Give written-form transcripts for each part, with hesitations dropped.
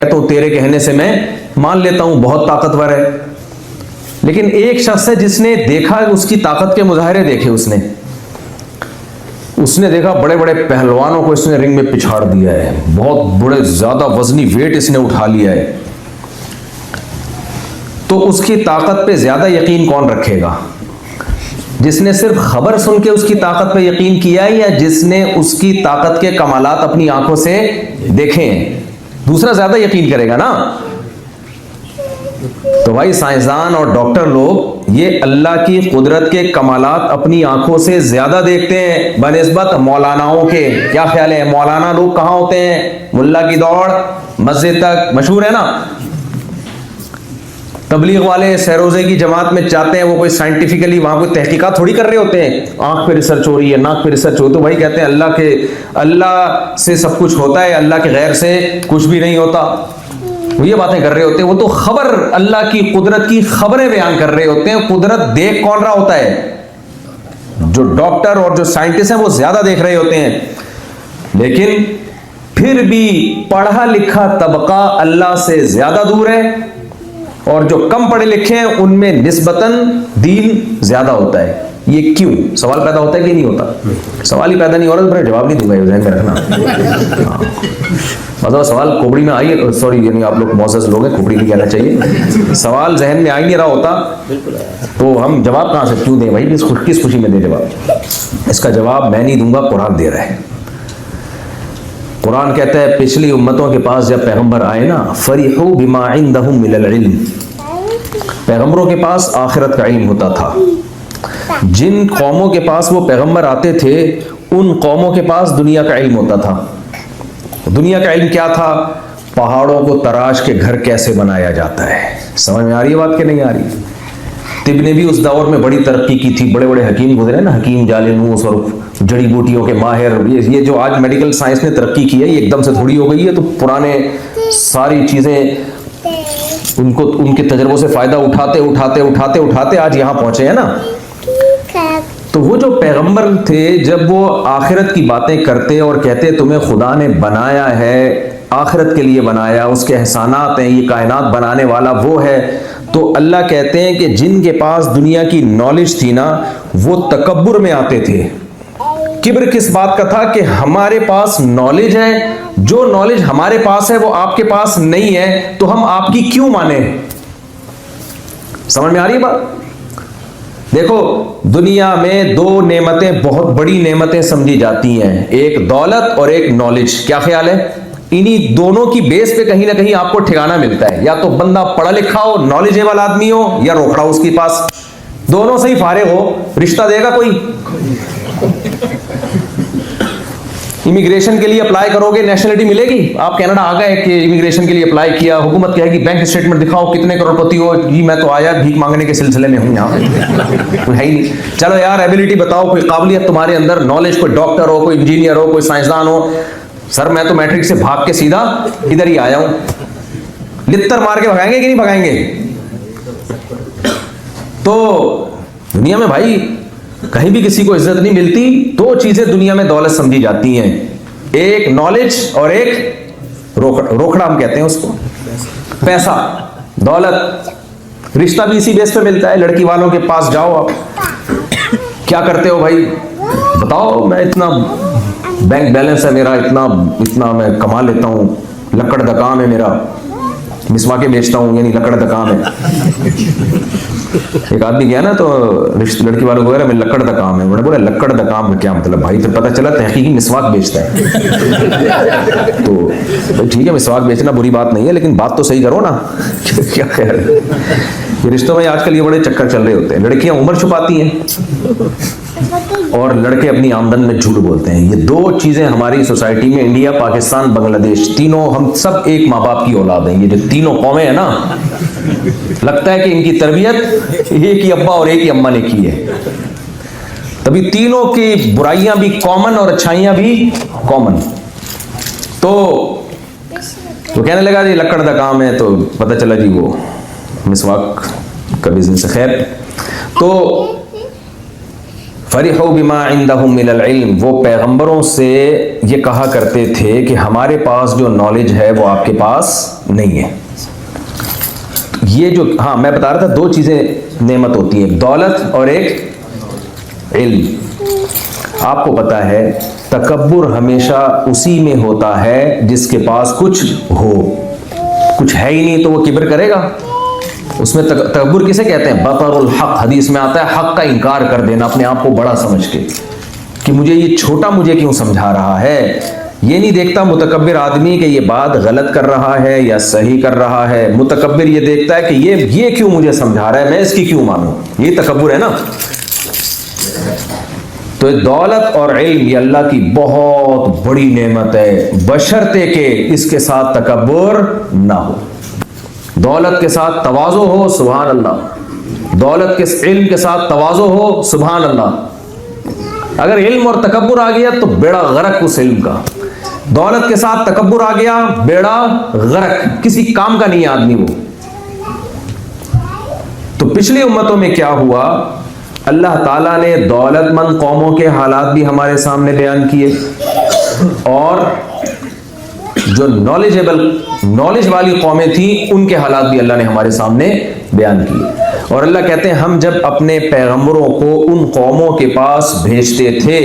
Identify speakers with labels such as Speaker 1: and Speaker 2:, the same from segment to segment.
Speaker 1: तो तेरे कहने से मैं मान लेता हूं बहुत ताकतवर है। लेकिन एक शख्स है जिसने देखा, उसकी ताकत के मुजाहरे देखे, उसने देखा बड़े बड़े पहलवानों को इसने रिंग में पिछाड़ दिया है, बहुत बड़े ज्यादा वजनी वेट इसने उठा लिया है, तो उसकी ताकत पे ज्यादा यकीन कौन रखेगा? जिसने सिर्फ खबर सुन के उसकी ताकत पे यकीन किया है, या जिसने उसकी ताकत के कमालात अपनी आंखों से देखे हैं? दूसरा ज्यादा यकीन करेगा ना। तो भाई साइंसदान और डॉक्टर लोग ये अल्लाह की कुदरत के कमालात अपनी आंखों से ज्यादा देखते हैं बनिस्बत मौलानाओं के। क्या ख्याल है, मौलाना लोग कहां होते हैं? मुल्ला की दौड़ मस्जिद तक, मशहूर है ना। तबलीग वाले सहरोजे की जमात में जाते हैं, वो कोई साइंटिफिकली वहां कोई तहकीकात थोड़ी कर रहे होते हैं, आंख पे रिसर्च हो रही है, नाक पे रिसर्च हो, तो भाई कहते हैं अल्लाह से सब कुछ होता है, अल्लाह के गैर से कुछ भी नहीं होता। वो ये बातें कर रहे होते हैं, वो तो खबर, अल्लाह की कुदरत की खबरें बयान कर रहे होते हैं। कुदरत देख कौन रहा होता है? जो डॉक्टर और जो साइंटिस्ट हैं वो ज्यादा देख रहे होते हैं। लेकिन फिर भी पढ़ा लिखा तबका अल्लाह से ज्यादा दूर है, और जो कम पढ़े लिखे हैं उनमें निस्बतन दीन ज्यादा होता है। ये क्यों? सवाल पैदा होता है कि नहीं होता? सवाल ही पैदा नहीं हो रहा तो फिर जवाब नहीं दूंगा, ये ध्यान में रखना। मतलब सवाल खोपड़ी में आई, सॉरी यानी आप लोग मौजूद लोग हैं, खोपड़ी नहीं कहना चाहिए, सवाल जहन में आ ही नहीं रहा होता तो हम जवाब कहां से क्यों दें भाई? किस खुशी में दें जवाब? इसका जवाब मैं नहीं दूंगा, कुरान दे रहा है। कुरान कहता है पिछली उम्मतों के पास जब पैगंबर आए ना, फरीहू बिमा इंदहुम मिनल इल्म, पैगंबरों के पास आखिरत का इल्म होता था। जिन कौमों के पास वो पैगंबर आते थे उन कौमों के पास दुनिया का इल्म होता था। दुनिया का इल्म क्या था? पहाड़ों को तराश के घर कैसे बनाया जाता है। समझ में आ रही है बात कि नहीं आ रही? तिब ने भी उस दौर में बड़ी तरक्की की थी, बड़े बड़े हकीम गुजरे ना, हकीम जालिनूस और जड़ी बूटियों के माहिर। ये जो आज मेडिकल साइंस ने तरक्की की है ये एकदम से थोड़ी हो गई है, तो पुराने सारी चीजें उनको उनके तजर्बों से फायदा उठाते उठाते उठाते उठाते आज यहाँ पहुंचे हैं ना। तो वो जो पैगंबर थे जब वो आखिरत की बातें करते और कहते तुम्हें खुदा ने बनाया है, आखिरत के लिए बनाया, उसके एहसानात हैं, ये कायनात बनाने वाला वो है, तो अल्लाह कहते हैं कि जिनके पास दुनिया की नॉलेज थी ना वो तकब्बुर में आते थे। किब्र किस बात का था? कि हमारे पास नॉलेज है, जो नॉलेज हमारे पास है वो आपके पास नहीं है, तो हम आपकी क्यों माने? समझ में आ रही है बात? देखो दुनिया में दो नेमतें बहुत बड़ी नेमतें समझी जाती हैं, एक दौलत और एक नॉलेज। क्या ख्याल है? इन्हीं दोनों की बेस पे कहीं ना कहीं आपको ठिकाना मिलता है। या तो बंदा पढ़ा लिखा हो, नॉलेजेबल आदमी हो, या रोकड़ा उसके पास। दोनों से ही फारिग हो, रिश्ता देगा कोई? इमिग्रेशन के लिए अप्लाई करोगे, नेशनलिटी मिलेगी? आप कनाडा आ गए कि इमिग्रेशन के लिए अप्लाई किया, हुकूमत कहेगी बैंक स्टेटमेंट दिखाओ, कितने करोड़पति हो जी? मैं तो आया भीख मांगने के सिलसिले में हूं, यहाँ तो है ही नहीं। चलो यार एबिलिटी बताओ, कोई काबिलियत तुम्हारे अंदर, नॉलेज, कोई डॉक्टर हो, कोई इंजीनियर हो, कोई साइंसदान हो। सर मैं तो मैट्रिक से भाग के सीधा इधर ही आया हूं। लित्तर मार के भगाएंगे कि नहीं भगाएंगे? तो दुनिया में भाई कहीं भी किसी को इज्जत नहीं मिलती। दो चीजें दुनिया में दौलत समझी जाती हैं, एक नॉलेज और एक रोकड़ा हम कहते हैं उसको, पैसा, दौलत। रिश्ता भी इसी बेस पे मिलता है। लड़की वालों के पास जाओ, आप क्या करते हो भाई बताओ? मैं इतना बैंक बैलेंस है मेरा, इतना मैं कमा लेता हूं, लकड़ दा काम है मेरा, मिसवाके बेचता हूं, यानी लकड़ दा काम है। एक आदमी गया ना तो लड़की वालों को कह रहा मैं लकड़ दा काम है। मैंने बोला लकड़ दा काम का क्या मतलब भाई? फिर पता चला तहकीकी मिसवाक बेचता है। तो भाई ठीक है, मिसवाक बेचना बुरी बात नहीं है, लेकिन बात तो सही करो ना। क्या कह रहे ये रिश्तों में आजकल ये बड़े चक्कर चल रहे होते हैं। लड़कियां उम्र छुपाती हैं और लड़के अपनी आमदन में झूठ बोलते हैं। ये दो चीजें हमारी सोसाइटी में, इंडिया, पाकिस्तान, बांग्लादेश, तीनों हम सब एक माँ बाप की औलाद हैं। ये जो तीनों कौमें हैं ना, लगता है कि इनकी तरबियत एक ही अब्बा और एक ही अम्मा ने की है, तभी तीनों की बुराइयां भी कॉमन और अच्छाइयां भी कॉमन। तो कहने लगा जी लकड़ का काम है, तो पता चला जी वो मिसवाक का बिजनेस है। खैर, तो फरिहू बिमा इंदहुम मिनल इल्म, वो पैगंबरों से ये कहा करते थे कि हमारे पास जो नॉलेज है वो आपके पास नहीं है। ये जो, हाँ मैं बता रहा था, दो चीजें नेमत होती हैं, दौलत और एक इल्म। आपको पता है तकब्बुर हमेशा उसी में होता है जिसके पास कुछ हो, कुछ है ही नहीं तो वो किब्र करेगा। उसमें तकब्बुर किसे कहते हैं? बतरुल हक, हदीस में आता है हक का इनकार कर देना अपने आप को बड़ा समझ के, कि मुझे ये छोटा मुझे क्यों समझा रहा है। ये नहीं देखता मुतकब्बिर आदमी कि ये बात गलत कर रहा है या सही कर रहा है। मुतकब्बिर ये देखता है कि ये क्यों मुझे समझा रहा है, मैं इसकी क्यों मानूं। ये तकब्बुर है ना। तो दौलत और इल्म ये अल्लाह की बहुत बड़ी नेमत है, बशर्ते के इसके साथ तकब्बुर ना हो। दौलत के साथ तवाज़ो हो, सुभान अल्लाह। दौलत के इल्म के साथ तवाज़ो हो, सुभान अल्लाह। अगर इल्म और तकब्बुर आ गया तो बेड़ा गर्क उस इल्म का। दौलत के साथ तकब्बुर आ गया, बेड़ा गर्क, किसी काम का नहीं आदमी वो। तो पिछली उम्मतों में क्या हुआ, अल्लाह ताला ने दौलतमंद कौमों के हालात भी हमारे सामने बयान किए, और जो नॉलेज वाली कौमें थी उनके हालात भी अल्लाह ने हमारे सामने बयान किए। और अल्लाह कहते हैं हम जब अपने पैगंबरों को उन कौमों के पास भेजते थे,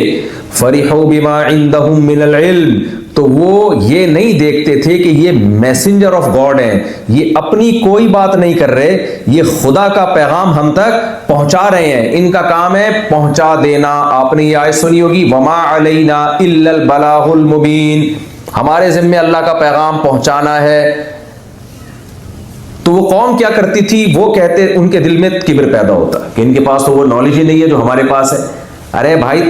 Speaker 1: फरिहू बिमा इंदहुम मिनल इल्म, तो वो ये नहीं देखते थे कि ये मैसेंजर ऑफ गॉड हैं, ये अपनी कोई बात नहीं कर रहे, ये खुदा का पैगाम हम तक पहुंचा रहे हैं, इनका काम है पहुंचा देना। आपने ये आयत सुनी होगी, वमा अलैना इल्लल बलागुल मुबीन, हमारे जिम्मे अल्लाह का पैगाम पहुंचाना है। तो वो कौम क्या करती थी, वो कहते, उनके दिल में किब्र पैदा होता कि इनके पास तो वो नॉलेज ही नहीं है जो हमारे पास है। अरे भाई,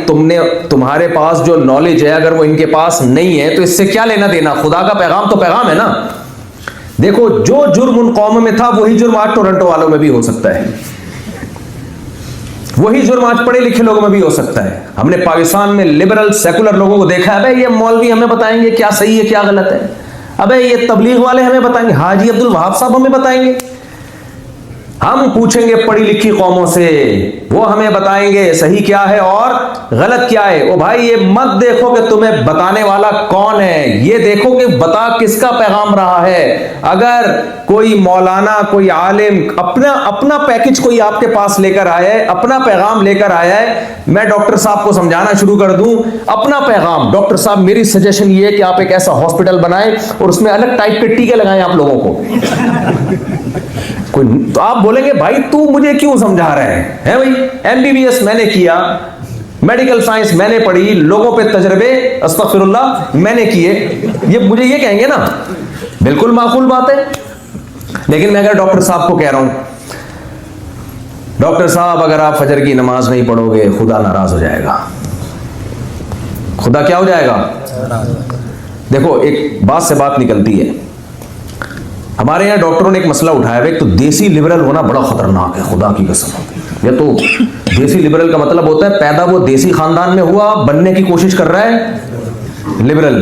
Speaker 1: तुम्हारे पास जो नॉलेज है अगर वो इनके पास नहीं है तो इससे क्या लेना देना। खुदा का पैगाम तो पैगाम है ना। देखो, जो जुर्म उन कौमों में था वही जुर्म आज टोरंटो वालों में भी हो सकता है, वही जुर्म आज पढ़े लिखे लोगों में भी हो सकता है। हमने पाकिस्तान में लिबरल सेकुलर लोगों को देखा है, अबे ये मौलवी हमें बताएंगे क्या सही है क्या गलत है, अबे ये तबलीग वाले हमें बताएंगे, हाजी अब्दुल वहाब साहब हमें बताएंगे। हम पूछेंगे पढ़ी लिखी कौमों से, वो हमें बताएंगे सही क्या है और गलत क्या है। ओ भाई, ये मत देखो कि तुम्हें बताने वाला कौन है, ये देखो कि बता किसका पैगाम रहा है। अगर कोई मौलाना, कोई आलिम अपना पैकेज कोई आपके पास लेकर आया है, अपना पैगाम लेकर आया है, मैं डॉक्टर साहब को समझाना शुरू कर दूं अपना पैगाम, डॉक्टर साहब मेरी सजेशन ये है कि आप एक ऐसा हॉस्पिटल बनाएं और उसमें अलग टाइप के टीके लगाएं आप लोगों को। तो आप बोलेंगे भाई तू मुझे क्यों समझा रहा है भाई, एमबीबीएस मैंने किया, मेडिकल साइंस मैंने पढ़ी, लोगों पे तजर्बे अस्तगफिरुल्लाह मैंने किए, ये मुझे ये कहेंगे ना, बिल्कुल माकूल बात है। लेकिन मैं अगर डॉक्टर साहब को कह रहा हूं, डॉक्टर साहब अगर आप फजर की नमाज नहीं पढ़ोगे खुदा नाराज हो जाएगा। खुदा क्या हो जाएगा? देखो, एक बात से बात निकलती है। हमारे यहाँ डॉक्टरों ने एक मसला उठाया है, तो देसी लिबरल होना बड़ा खतरनाक है, खुदा की कसम। ये तो देसी लिबरल का मतलब होता है पैदा वो देसी खानदान में हुआ, बनने की कोशिश कर रहा है लिबरल।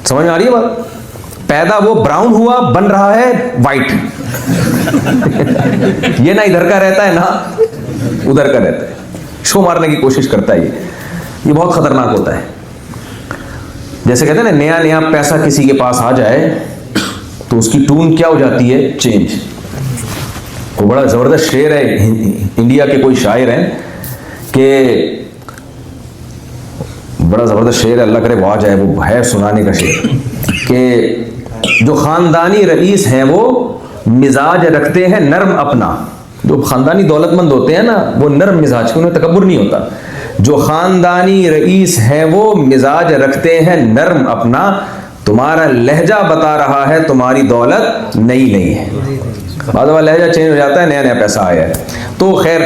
Speaker 1: समझ में आ रही है बात? पैदा वो ब्राउन हुआ, बन रहा है वाइट। ये ना इधर का रहता है ना उधर का रहता है, शो मारने की कोशिश करता है। ये बहुत खतरनाक होता है। जैसे कहते हैं ना, नया नया पैसा किसी के पास आ जाए तो उसकी टून क्या हो जाती है, चेंज। वो बड़ा जबरदस्त शेर है, इंडिया के कोई शायर हैं कि बड़ा जबरदस्त शेर है, अल्लाह करे वो आ जाए, वो है सुनाने का शेर, कि जो खानदानी रईस हैं वो मिजाज रखते हैं नर्म अपना। जो खानदानी दौलतमंद होते हैं ना वो नर्म मिजाज के, उन्हें तकब्बुर नहीं होता। जो खानदानी रईस हैं वो मिजाज रखते हैं नर्म अपना, तुम्हारा लहजा बता रहा है तुम्हारी दौलत नई नहीं है। बाद में लहजा चेंज हो जाता है, नया नया पैसा आया है। तो खैर,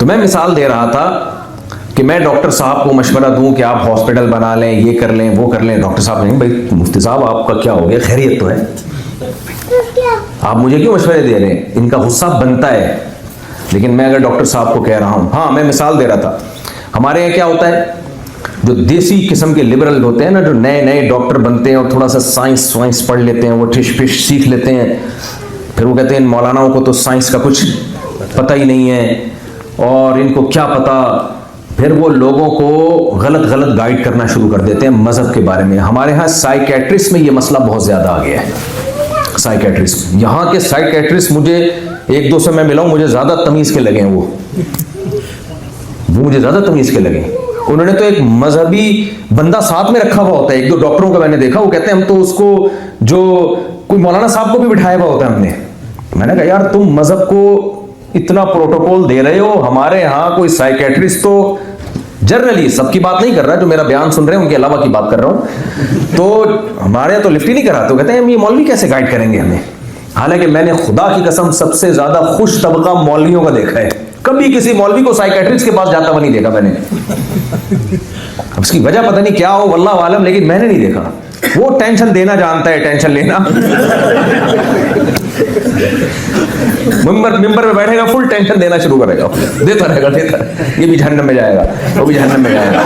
Speaker 1: तो मैं मिसाल दे रहा था कि मैं डॉक्टर साहब को मशवरा दूं कि आप हॉस्पिटल बना लें, ये कर लें वो कर लें। डॉक्टर साहब नहीं, भाई मुफ्ती साहब आपका क्या हो गया, खैरियत तो है, आप मुझे क्यों मशवरे दे रहे हैं। इनका गुस्सा बनता है। लेकिन मैं अगर डॉक्टर साहब को कह रहा हूं, हाँ मैं मिसाल दे रहा था, हमारे यहाँ क्या होता है, जो देसी किस्म के लिबरल होते हैं ना, जो नए नए डॉक्टर बनते हैं और थोड़ा सा साइंस पढ़ लेते हैं, वो ठिश फिश सीख लेते हैं, फिर वो कहते हैं इन मौलानाओं को तो साइंस का कुछ पता ही नहीं है, और इनको क्या पता, फिर वो लोगों को गलत गलत गाइड करना शुरू कर देते हैं मजहब के बारे में। हमारे यहाँ साइकेट्रिस्ट में ये मसला बहुत ज्यादा आ गया है। साइकेट्रिस्ट, यहाँ के साइकेट्रिस्ट, मुझे एक दो से मैं मिला हूं, मुझे ज्यादा तमीज के लगे हैं वो मुझे ज्यादा तमीज के लगे। उन्होंने तो एक मजहबी बंदा साथ में रखा हुआ होता है, एक दो डॉक्टरों का मैंने देखा, वो कहते हैं हम तो उसको, जो कोई मौलाना साहब को भी बिठाया हुआ होता है हमने। मैंने कहा यार तुम मजहब को इतना प्रोटोकॉल दे रहे हो, हमारे यहाँ कोई साइकेट्रिस्ट तो, जनरली सबकी बात नहीं कर रहा, जो मेरा बयान सुन रहे हैं उनके अलावा की बात कर रहा हूं, तो हमारे यहाँ तो लिफ्ट ही नहीं कराते। कहते हैं हम ये मौलवी कैसे गाइड करेंगे हमें। हालांकि मैंने खुदा की कसम सबसे ज्यादा खुश तबका मौलवियों का देखा है, कभी किसी मौलवी को साइकेट्रिस्ट के पास जाता हुआ नहीं देखा मैंने। अब इसकी वजह पता नहीं क्या हो, वल्लाह आलम, लेकिन मैंने नहीं देखा। वो टेंशन देना जानता है, टेंशन लेना। मिंबर में बैठेगा, फुल टेंशन देना शुरू करेगा, देता रहेगा। ये भी जहन्नम में जाएगा, वो भी जहन्नम में जाएगा,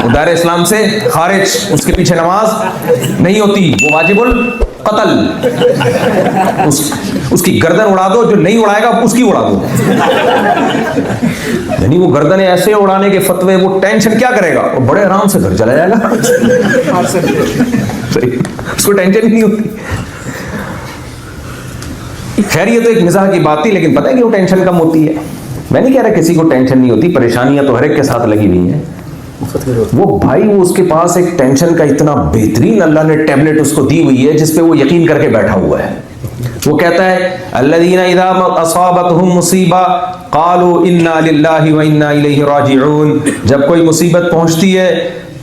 Speaker 1: वो दायरे इस्लाम से खारिज, उसके पीछे नमाज नहीं होती, वो वाजिबुल कत्ल, उसकी गर्दन उड़ा दो, जो नहीं उड़ाएगा उसकी उड़ा दो। यानी वो गर्दनें ऐसे उड़ाने के फतवे, वो टेंशन क्या करेगा, वो बड़े आराम से घर चला जाएगा। उसको टेंशन ही नहीं होती। खैर ये तो एक मिजाह की बात थी, लेकिन पता है क्यों टेंशन कम होती है? मैं नहीं कह रहा किसी को टेंशन नहीं होती, परेशानियां तो हर एक के साथ लगी हुई हैं। वो भाई, वो उसके पास एक टेंशन का इतना बेहतरीन अल्लाह ने टैबलेट उसको दी हुई है, जिसपे वो यकीन करके बैठा हुआ है। वो कहता है अल्लज़ीना इज़ा असाबतहुम मुसीबा क़ालू इन्ना लिल्लाहि व इन्ना इलैहि राजिऊन। जब कोई मुसीबत पहुंचती है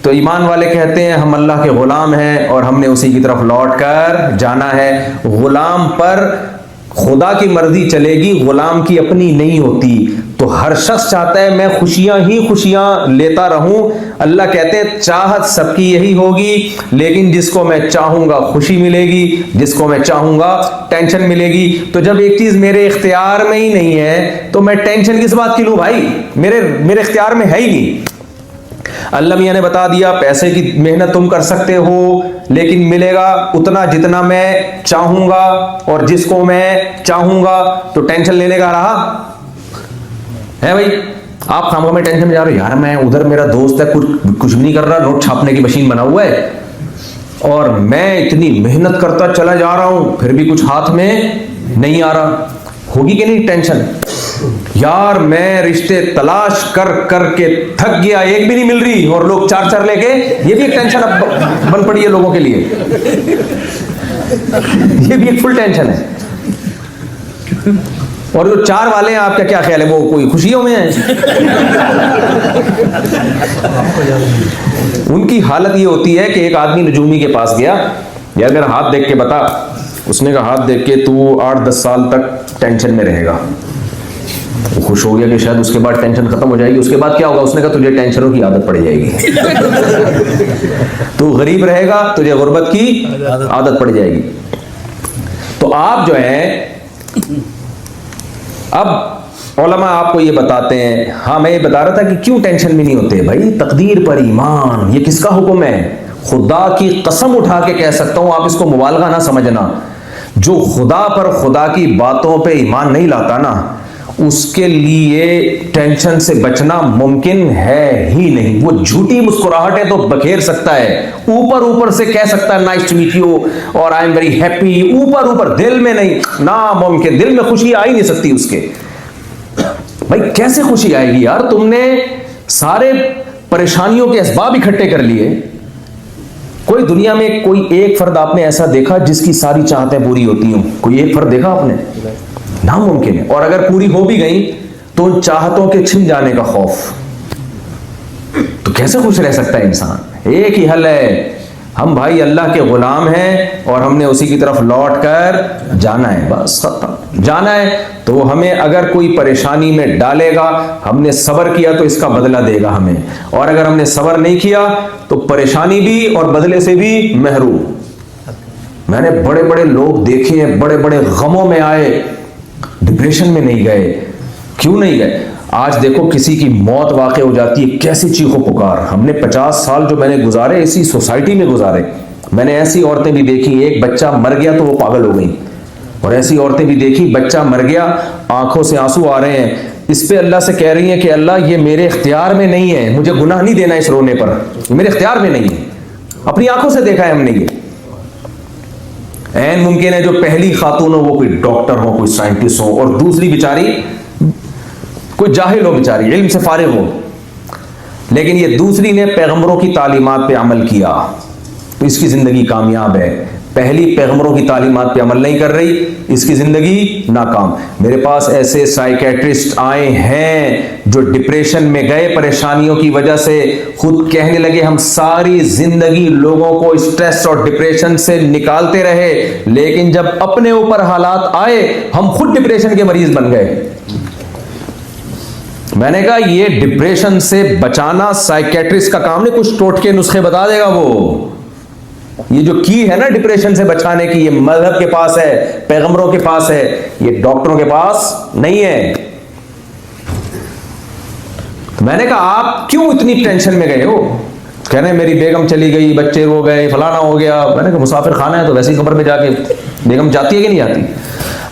Speaker 1: तो ईमान वाले कहते हैं हम अल्लाह के गुलाम हैं और हमने उसी की तरफ लौट कर जाना है। गुलाम पर खुदा की मर्जी चलेगी, गुलाम की अपनी नहीं होती। तो हर शख्स चाहता है मैं खुशियां ही खुशियां लेता रहूं। अल्लाह कहते हैं चाहत सबकी यही होगी, लेकिन जिसको मैं चाहूंगा खुशी मिलेगी, जिसको मैं चाहूंगा टेंशन मिलेगी। तो जब एक चीज मेरे इख्तियार में ही नहीं है तो मैं टेंशन किस बात की लूं भाई? मेरे इख्तियार में है ही नहीं। अल्लाह मियां ने बता दिया पैसे की मेहनत तुम कर सकते हो, लेकिन मिलेगा उतना जितना मैं चाहूंगा और जिसको मैं चाहूंगा। तो टेंशन लेने का रहा है भाई? आप खामों में टेंशन में जा रहे हो, यार मैं उधर मेरा दोस्त है कुछ भी नहीं कर रहा, नोट छापने की मशीन बना हुआ है, और मैं इतनी मेहनत करता चला जा रहा हूं फिर भी कुछ हाथ में नहीं आ रहा। होगी कि नहीं टेंशन? यार मैं रिश्ते तलाश कर कर के थक गया, एक भी नहीं मिल रही, और लोग चार चार लेके, ये भी एक टेंशन अब बन पड़ी है लोगों के लिए। ये भी एक फुल टेंशन है। और जो चार वाले हैं आपका क्या ख्याल है, वो कोई खुशियों में है? उनकी हालत ये होती है कि एक आदमी नजूमी के पास गया, यार मेरा हाथ देख के बता। उसने कहा हाथ देख के तू 8-10 साल तक टेंशन में रहेगा। वो खुश हो गया कि शायद उसके बाद टेंशन खत्म हो जाएगी। उसके बाद क्या होगा? उसने कहा तुझे टेंशनों की आदत पड़ जाएगी। तू गरीब रहेगा, तुझे गुर्बत की आदत पड़ जाएगी। तो आप जो है, अब उलमा आपको ये बताते हैं, हाँ मैं ये बता रहा था कि क्यों टेंशन में नहीं होते भाई। तकदीर पर ईमान, ये किसका हुक्म है? खुदा की कसम उठा के कह सकता हूं, आप इसको मुबालगा ना समझना। जो खुदा पर, खुदा की बातों पे ईमान नहीं लाता ना, उसके लिए टेंशन से बचना मुमकिन है ही नहीं। वो झूठी मुस्कुराहटें तो बखेर सकता है, ऊपर ऊपर से कह सकता है नाइस टू मीट यू और आई एम वेरी हैप्पी, ऊपर ऊपर, दिल में नहीं, नामुमकिन। दिल में खुशी आ ही नहीं सकती उसके। भाई कैसे खुशी आएगी यार? तुमने सारे परेशानियों के असबाब इकट्ठे कर लिए। कोई दुनिया में कोई एक फर्द आपने ऐसा देखा जिसकी सारी चाहतें पूरी होती हों? कोई एक फर्द देखा आपने? नामुमकिन है। और अगर पूरी हो भी गई तो उन चाहतों के छिन जाने का खौफ। तो कैसे खुश रह सकता है इंसान? एक ही हल है, हम भाई अल्लाह के गुलाम हैं और हमने उसी की तरफ लौट कर जाना है, बस खत्म। जाना है तो वो हमें अगर कोई परेशानी में डालेगा, हमने सब्र किया तो इसका बदला देगा हमें, और अगर हमने सब्र नहीं किया तो परेशानी भी और बदले से भी महरूम। मैंने बड़े बड़े लोग देखे हैं, बड़े बड़े गमों में आए, डिप्रेशन में नहीं गए। क्यों नहीं गए? आज देखो किसी की मौत वाक़ई हो जाती है, कैसी चीखो पुकार। हमने 50 साल जो मैंने गुजारे इसी सोसाइटी में गुजारे, मैंने ऐसी औरतें भी देखी, एक बच्चा मर गया तो वो पागल हो गई, और ऐसी औरतें भी देखी बच्चा मर गया, आंखों से आंसू आ रहे हैं, इस पे अल्लाह से कह रही हैं कि अल्लाह ये मेरे इख्तियार में नहीं है, मुझे गुनाह नहीं देना इस रोने पर, ये मेरे इख्तियार में नहीं है। अपनी आंखों से देखा है हमने ये। ऐन मुमकिन है जो पहली खातून हो वो कोई डॉक्टर हो, कोई साइंटिस्ट हो, और दूसरी बेचारी कोई जाहिल हो, बेचारी इल्म से फारिग हो, लेकिन ये दूसरी ने पैगंबरों की तालीमात पे अमल किया तो इसकी जिंदगी कामयाब है। पहली पैगंबरों की तालीमात पे अमल नहीं कर रही, इसकी जिंदगी नाकाम। मेरे पास ऐसे साइकेट्रिस्ट आए हैं जो डिप्रेशन में गए परेशानियों की वजह से, खुद कहने लगे हम सारी जिंदगी लोगों को स्ट्रेस और डिप्रेशन से निकालते रहे, लेकिन जब अपने ऊपर हालात आए हम खुद डिप्रेशन के मरीज बन गए। मैंने कहा ये डिप्रेशन से बचाना साइकेट्रिस्ट का काम नहीं, कुछ टोटके नुस्खे बता देगा वो। ये जो की है ना डिप्रेशन से बचाने की, ये मजहब के पास है, पैगंबरों के पास है, ये डॉक्टरों के पास नहीं है। तो मैंने कहा आप क्यों इतनी टेंशन में गए हो? कहने मेरी बेगम चली गई, बच्चे रो गए, फलाना हो गया। मैंने कहा मुसाफिर खाना है तो वैसी कब्र में जाके बेगम जाती है कि नहीं जाती?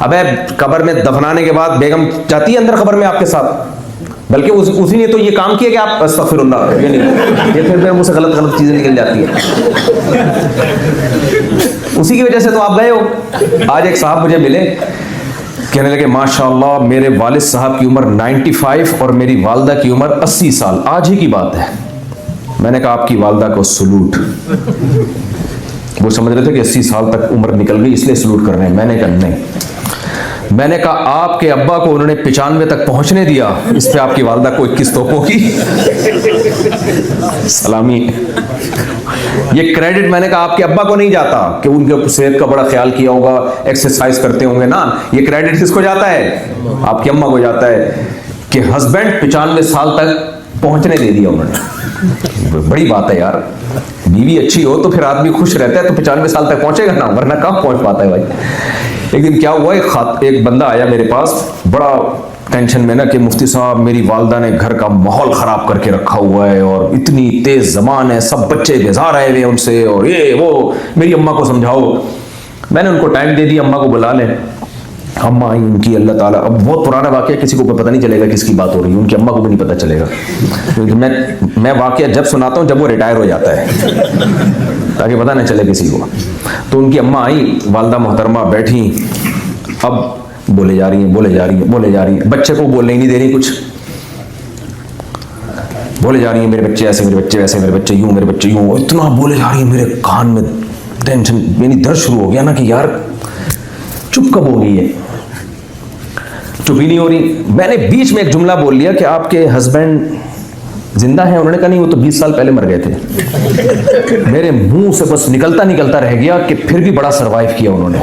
Speaker 1: अबे कब्र में दफनाने के बाद बेगम जाती है अंदर कब्र में आपके साथ, बल्कि उसी ने तो ये काम किया कि आप अस्तगफिरुल्लाह, ये नहीं, ये फिर मुझसे गलत गलत चीजें निकल जाती है। उसी की वजह से तो आप गए हो। आज एक साहब मुझे मिले, कहने लगे माशाअल्लाह मेरे वालिद साहब की उम्र 95 और मेरी वालदा की उम्र 80 साल, आज ही की बात है। मैंने कहा आपकी वालदा को सलूट। वो समझ रहे थे कि 80 साल तक उम्र निकल गई इसलिए सलूट कर रहे हैं। मैंने कहा नहीं, मैंने कहा आपके अब्बा को उन्होंने 95 तक पहुंचने दिया, इस पे आपकी वालदा को 21 तोपों की सलामी। ये क्रेडिट मैंने कहा आपके अब्बा को नहीं जाता कि उनके सेहत का बड़ा ख्याल किया होगा, एक्सरसाइज करते होंगे ना, ये क्रेडिट किसको जाता है? आपकी अम्मा को जाता है कि हस्बैंड 95 साल तक पहुंचने दे दिया उन्होंने। बड़ी बात है यार, बीवी अच्छी हो तो फिर आदमी खुश रहता है, तो 95 साल तक पहुंचेगा ना, वरना कहाँ पहुंच पाता है भाई। एक दिन क्या हुआ, एक बंदा आया मेरे पास बड़ा टेंशन में ना कि मुफ्ती साहब मेरी वालदा ने घर का माहौल खराब करके रखा हुआ है और इतनी तेज जबान है, सब बच्चे बेजार आए हुए उनसे और ये वो, मेरी अम्मा को समझाओ। मैंने उनको टाइम दे दिया, अम्मा को बुला लें। अम्मा आई उनकी, अल्लाह ताला, अब बहुत पुराना वाकया, किसी को पता नहीं चलेगा किसकी बात हो रही है, उनकी अम्मा को भी नहीं पता चलेगा, क्योंकि मैं वाकया जब सुनाता हूँ जब वो रिटायर हो जाता है, ताकि पता नहीं चले किसी को। तो उनकी अम्मा आई, वालदा मोहतरमा बैठी, अब बोले जा रही है, बोले जा रही है, बोले जा रही है, बच्चे को बोलने ही नहीं दे रही कुछ, बोले जा रही है मेरे बच्चे ऐसे, मेरे बच्चे वैसे, मेरे बच्चे यूं, मेरे बच्चे यूं, इतना बोले जा रही है, मेरे कान में टेंशन, यानी दर्द शुरू हो गया ना कि यार चुप कब हो गई है, चुप ही नहीं हो रही। मैंने बीच में एक जुमला बोल लिया कि आपके हस्बैंड जिंदा है? उन्होंने कहा नहीं, वो तो 20 साल पहले मर गए थे। मेरे मुंह से बस निकलता निकलता रह गया कि फिर भी बड़ा सरवाइव किया उन्होंने।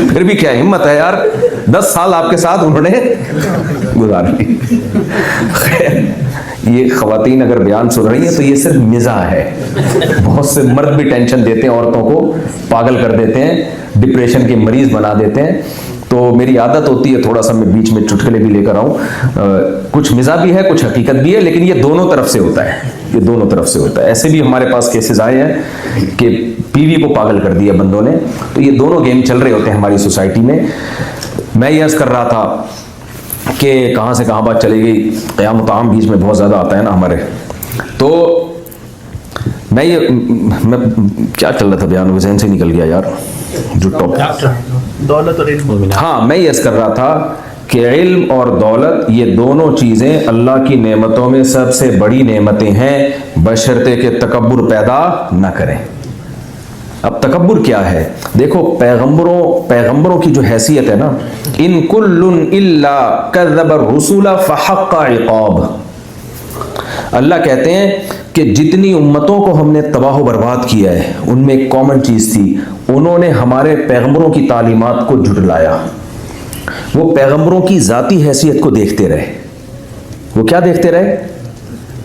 Speaker 1: फिर भी क्या हिम्मत है यार, 10 साल आपके साथ उन्होंने गुजार ली। ये खवातीन अगर बयान सुन रही है तो ये सिर्फ मिजाह है। बहुत से मर्द भी टेंशन देते हैं, औरतों को पागल कर देते हैं, डिप्रेशन के मरीज बना देते हैं। तो मेरी आदत होती है थोड़ा सा मैं बीच में चुटकुले भी लेकर आऊं, कुछ मिजाह भी है, कुछ हकीकत भी है, लेकिन ये दोनों तरफ से होता है, ये दोनों तरफ से होता है। ऐसे भी हमारे पास केसेस आए हैं कि बीवी को पागल कर दिया बंदों ने। तो ये दोनों गेम चल रहे होते हैं हमारी सोसाइटी में। मैं ये अर्ज कर रहा था कि कहाँ से कहाँ बात चली गई, क़याम ताम बीच में बहुत ज़्यादा आता है ना हमारे। तो मैं क्या चल रहा था बयान, ज़हन से निकल गया यार जो टॉपिक,
Speaker 2: दौलत और इल्म।
Speaker 1: हाँ, मैं ये अर्ज कर रहा था कि इल्म और दौलत ये दोनों चीज़ें अल्लाह की नेमतों में सबसे बड़ी नेमतें हैं, बशर्ते के तकब्बुर पैदा न करें। अब तकब्बुर क्या है? देखो पैगंबरों की जो हैसियत है ना, इन कुल्लुन इल्ला कज़्ज़ब रुसूला फहक्का इक़ाब। अल्लाह कहते हैं कि जितनी उम्मतों को हमने तबाह बर्बाद किया है उनमें एक कॉमन चीज़ थी, उन्होंने हमारे पैगंबरों की तालीमात को झुठलाया। वो पैगंबरों की ज़ाती हैसियत को देखते रहे। वो क्या देखते रहे?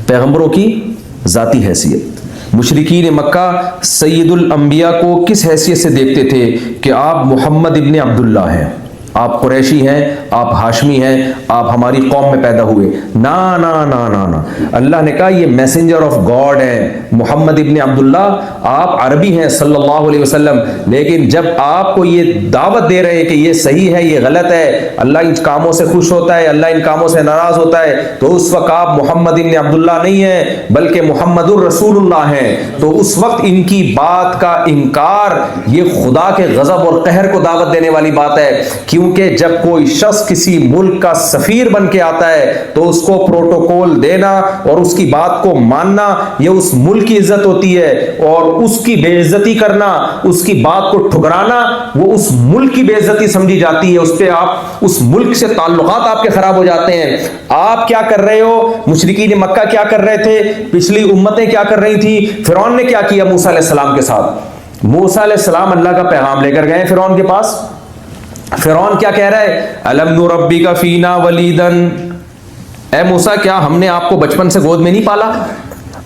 Speaker 1: पैगंबरों की ज़ाती हैसियत। मुशरिकीन मक्का सैयदुल अंबिया को किस हैसियत से देखते थे कि आप मोहम्मद इब्ने अब्दुल्ला हैं, आप कुरैशी हैं, आप हाशमी हैं, आप हमारी कौम में पैदा हुए। ना ना ना ना ना, अल्लाह ने कहा ये मैसेंजर ऑफ गॉड है मोहम्मद इब्न अब्दुल्ला, आप अरबी हैं सल्लल्लाहु अलैहि वसल्लम, लेकिन जब आपको ये दावत दे रहे हैं कि ये सही है ये गलत है, अल्लाह इन कामों से खुश होता है, अल्लाह इन कामों से नाराज होता है, तो उस वक्त आप मोहम्मद इब्न अब्दुल्ला नहीं है बल्कि मुहम्मदुर रसूलुल्लाह हैं। तो उस वक्त इनकी बात का इनकार ये खुदा के गजब और कहर को दावत देने वाली बात है, क्योंकि जब कोई शख्स किसी मुल्क का सफीर बन के आता है तो उसको प्रोटोकॉल देना और उसकी बात को मानना ये उस मुल्क की इज्जत होती है, और उसकी बेइज्जती करना, उसकी बात को ठुकराना वो उस मुल्क की बेइज्जती समझी जाती है, उस पे आप उस मुल्क से ताल्लुकात आपके खराब हो जाते हैं। आप क्या कर रहे हो, मुशरिकीन मक्का क्या कर रहे थे, पिछली उम्मतें क्या कर रही थी, फिरौन ने क्या किया मूसा अलैहिस्सलाम के साथ। मूसा अलैहिस्सलाम अल्लाह का पैगाम लेकर गए फिरौन के पास। फिरौन क्या कह रहा है, अलम नुरब्बिका फीना वलीदन, ए मूसा क्या हमने आपको बचपन से गोद में नहीं पाला।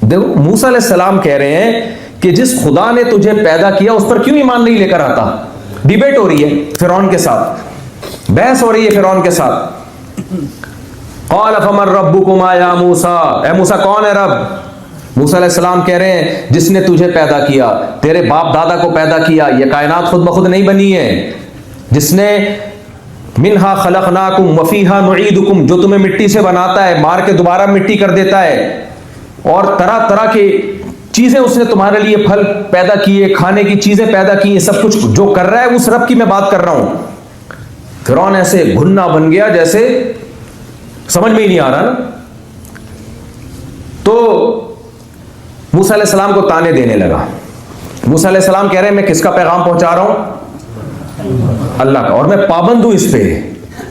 Speaker 1: देखो मूसा अलैहिस्सलाम कह रहे हैं कि जिस खुदा ने तुझे पैदा किया उस पर क्यों ईमान नहीं लेकर आता। डिबेट हो रही है फिरौन के साथ, बहस हो रही है फिरौन के साथ। क़ाल फमन रब्बुकुमा या मूसा, ए मूसा कौन है रब। मूसा अलैहिस्सलाम कह रहे हैं जिसने तुझे पैदा किया, तेरे बाप दादा को पैदा किया, यह कायनात खुद ब खुद नहीं बनी है, जिसने मिन्हा खलकनाकुम वफीहा नुईदुकुम, जो तुम्हें मिट्टी से बनाता है, मार के दोबारा मिट्टी कर देता है, और तरह तरह के चीजें उसने तुम्हारे लिए, फल पैदा किए, खाने की चीजें पैदा की, सब कुछ जो कर रहा है उस रब की मैं बात कर रहा हूं। फिरौन ऐसे घुन्ना बन गया जैसे समझ में ही नहीं आ रहा ना। तो मूसा अलैहिस्सलाम को ताने देने लगा। मूसा अलैहिस्सलाम कह रहे हैं मैं किसका पैगाम पहुंचा रहा हूं, अल्लाह का, और मैं पाबंद हूं इस पे,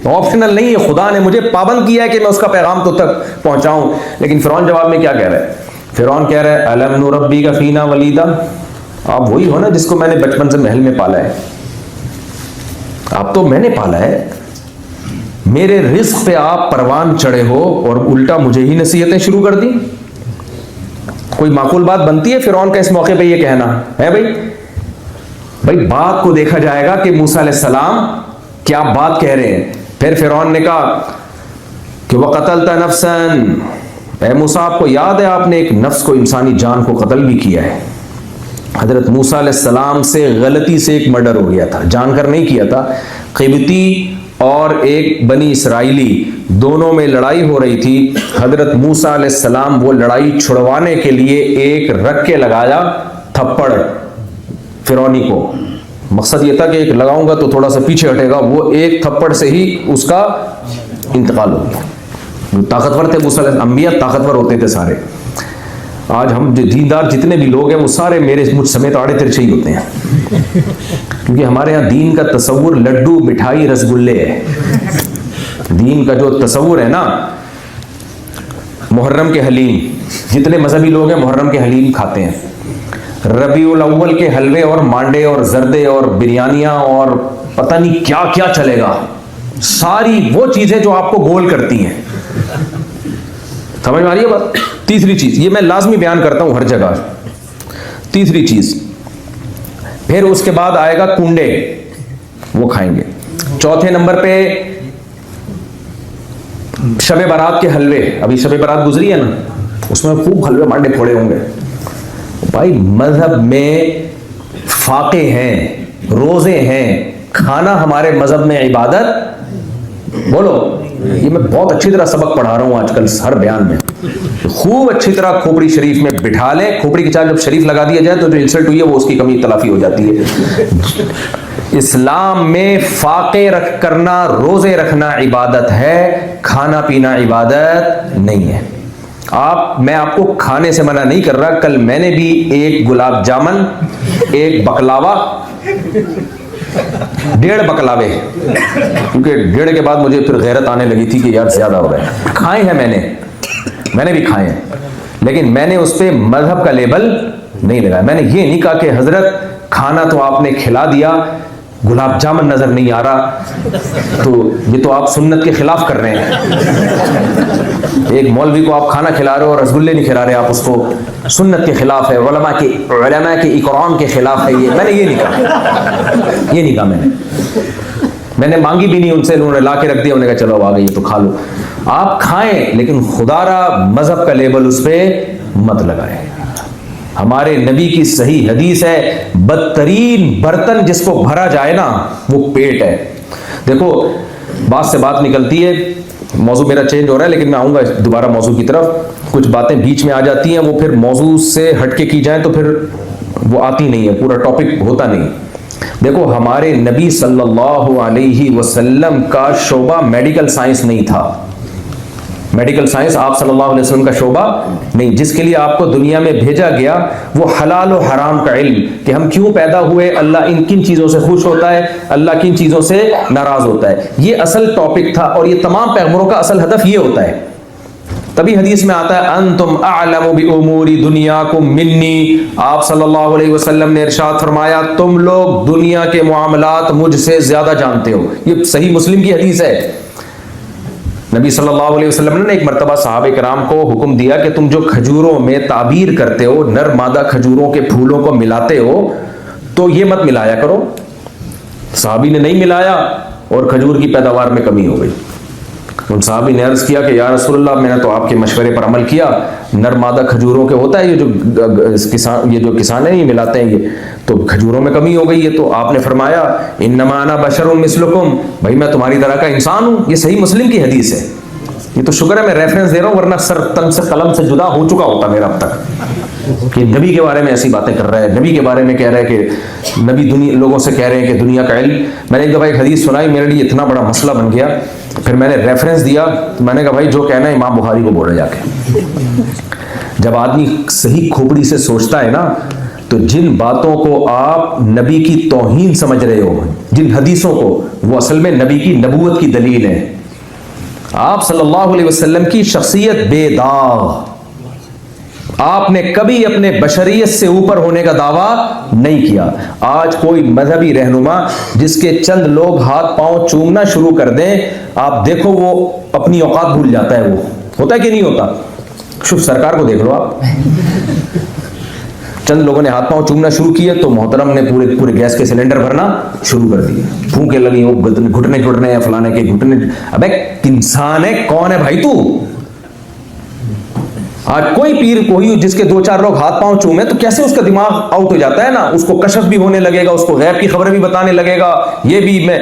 Speaker 1: ऑप्शनल नहीं है, खुदा ने मुझे पाबंद किया है कि मैं उसका पैगाम तो तक पहुंचाऊं। लेकिन फिरौन जवाब में क्या कह रहा है, फिरौन कह रहा है अलम नुरब्बिका फीना वलीदा, आप वही हो ना जिसको मैंने बचपन से महल में पाला है, आप तो मैंने पाला है, मेरे रिस्क पे आप परवान चढ़े हो और उल्टा मुझे ही नसीहतें शुरू कर दी। कोई माकूल बात बनती है फिरौन का इस मौके पे ये कहना है। भाई बात को देखा जाएगा कि मूसा अलैहिस्सलाम क्या बात कह रहे हैं। फिर फिरौन ने कहा कि वह कतलता नफ्सन, ऐ मूसा आपको याद है आपने एक नफ्स को, इंसानी जान को कत्ल भी किया है। हजरत मूसा अलैहिस्सलाम से गलती से एक मर्डर हो गया था, जानकर नहीं किया था। क़िब्ती और एक बनी इसराइली दोनों में लड़ाई हो रही थी। हजरत मूसा अलैहिस्सलाम वो लड़ाई छुड़वाने के लिए एक रख के लगाया थप्पड़ फिरौनी को। मकसद ये था कि एक लगाऊंगा तो थोड़ा सा पीछे हटेगा, वो एक थप्पड़ से ही उसका इंतकाल हो गया। ताकतवर थे मूसा, अंबिया ताकतवर होते थे सारे। आज हम दीनदार जितने भी लोग हैं वो सारे मेरे मुझ समेत आड़े तिरछे ही होते हैं, क्योंकि हमारे यहाँ दीन का तस्वुर लड्डू मिठाई रसगुल्ले है। दीन का जो तस्वुर है ना, मुहर्रम के हलीम, जितने मजहबी लोग हैं मुहर्रम के हलीम खाते हैं, रबीउल अव्वल के हलवे और मांडे और जर्दे और बिरयानियां और पता नहीं क्या क्या चलेगा, सारी वो चीजें जो आपको गोल करती हैं। समझ में आ रही है बात। तीसरी चीज, ये मैं लाजमी बयान करता हूं हर जगह, तीसरी चीज, फिर उसके बाद आएगा कुंडे, वो खाएंगे। चौथे नंबर पे शबे बारात के हलवे, अभी शबे बारात गुजरी है ना, उसमें खूब हलवे मांडे फोड़े होंगे। भाई मजहब में फाके हैं, रोजे हैं, खाना हमारे मजहब में इबादत। बोलो, ये मैं बहुत अच्छी तरह सबक पढ़ा रहा हूं आजकल हर बयान में। खूब अच्छी तरह खोपड़ी शरीफ में बिठा ले, खोपड़ी की चाल जब शरीफ लगा दिया जाए तो जो इंसल्ट हुई है वो उसकी कमी तलाफी हो जाती है। इस्लाम में फाके रख करना, रोजे रखना इबादत है, खाना पीना इबादत नहीं है। मैं आपको खाने से मना नहीं कर रहा। कल मैंने भी एक गुलाब जामुन, एक बकलावा, 1.5 बकलावे, क्योंकि 1.5 के बाद मुझे फिर गैरत आने लगी थी कि यार ज्यादा हो गए, खाए हैं मैंने भी खाए हैं, लेकिन मैंने उस पर मजहब का लेबल नहीं लगाया। मैंने ये नहीं कहा कि हजरत खाना तो आपने खिला दिया, गुलाब जामुन नजर नहीं आ रहा, तो ये तो आप सुन्नत के खिलाफ कर रहे हैं। एक मौलवी को आप खाना खिला रहे हो और रसगुल्ले नहीं खिला रहे, आप उसको सुन्नत के खिलाफ है, उलमा के इकराम के खिलाफ है। ये मैंने ये नहीं कहा मैंने। मैंने मांगी भी नहीं उनसे, उन्होंने ला के रख दिया, उन्होंने कहा चलो आ गई तो खा लो। आप खाएं लेकिन खुदारा मजहब का लेबल उस पर मत लगाएं। हमारे नबी की सही हदीस है, बदतरीन बर्तन जिसको भरा जाए ना वो पेट है। देखो बात से बात निकलती है, मौजू मेरा चेंज हो रहा है लेकिन मैं आऊंगा दोबारा मौजू की तरफ। कुछ बातें बीच में आ जाती हैं, वो फिर मौजू से हटके की जाए तो फिर वो आती नहीं है, पूरा टॉपिक होता नहीं। देखो हमारे नबी सल्लल्लाहु अलैहि वसल्लम का शोबा मेडिकल साइंस नहीं था। मेडिकल साइंस आप सल्लल्लाहु अलैहि वसल्लम का शोबा नहीं। जिसके लिए आपको दुनिया में भेजा गया वो हलाल और हराम का इल्म, कि हम क्यों पैदा हुए, अल्लाह इन किन चीजों से खुश होता है, अल्लाह किन चीजों से नाराज होता है, ये असल टॉपिक था। और ये तमाम पैगंबरों का असल हदफ ये होता है। तभी हदीस में आता है अंतुम अअलमु बि उमूरी दुनियाकुम मिन्नी, आप सल्लल्लाहु अलैहि वसल्लम ने इरशाद फरमाया तुम लोग दुनिया के मामलात मुझसे ज्यादा जानते हो। ये सही मुस्लिम की हदीस है। नबी सल्लल्लाहु अलैहि वसल्लम ने एक मर्तबा सहाबे किराम को हुक्म दिया कि तुम जो खजूरों में ताबीर करते हो, नर मादा खजूरों के फूलों को मिलाते हो, तो ये मत मिलाया करो। सहाबी ने नहीं मिलाया और खजूर की पैदावार में कमी हो गई। उन साहबी ने अर्ज किया कि या रसूलल्लाह, मैंने तो आपके मशवरे पर अमल किया, नर मादा खजूरों के होता है, ये जो किसान है ये मिलाते हैं, ये तो खजूरों में कमी हो गई है। तो आपने फरमाया इन्नमा अना बशरुम मिस्लुकुम, भाई मैं तुम्हारी तरह का इंसान हूं। ये सही मुस्लिम की हदीस है। ये तो शुक्र है मैं रेफरेंस दे रहा हूं, वरना सर तन से कलम से जुदा हो चुका होता मेरा अब तक। कि नबी के बारे में ऐसी बातें कर रहा है, नबी के बारे में कह रहा है कि नबी दुनिया लोगों से कह रहे हैं कि दुनिया का इल्म। मैंने एक दफा एक हदीस सुनाई, मेरे लिए इतना बड़ा मसला बन गया, फिर मैंने रेफरेंस दिया, मैंने कहा भाई जो कहना है इमाम बुखारी को बोलो जाके। जब आदमी सही खोपड़ी से सोचता है ना, तो जिन बातों को आप नबी की तौहीन समझ रहे हो, जिन हदीसों को, वो असल में नबी की नबूवत की दलील है। आप सल्लल्लाहु अलैहि वसल्लम की शख्सियत बेदाग, आपने कभी अपने बशरियत से ऊपर होने का दावा नहीं किया। आज कोई मजहबी रहनुमा जिसके चंद लोग हाथ पांव चूमना शुरू कर दें, आप देखो वो अपनी औकात भूल जाता है। वो होता है कि नहीं होता? शुभ सरकार को देख लो आप। चंद लोगों ने हाथ पांव चूमना शुरू किए तो मोहतरम ने पूरे गैस के सिलेंडर भरना शुरू कर दिए, फूंके लगी, वो घुटने घुटने हैं, फलाने के घुटने। अबे इंसान है, कौन है भाई तू? आज कोई पीर कोई जिसके दो चार लोग हाथ पांव चूमे तो कैसे उसका दिमाग आउट हो जाता है ना, उसको कशफ भी होने लगेगा, उसको गैब की खबरें भी बताने लगेगा। ये भी मैं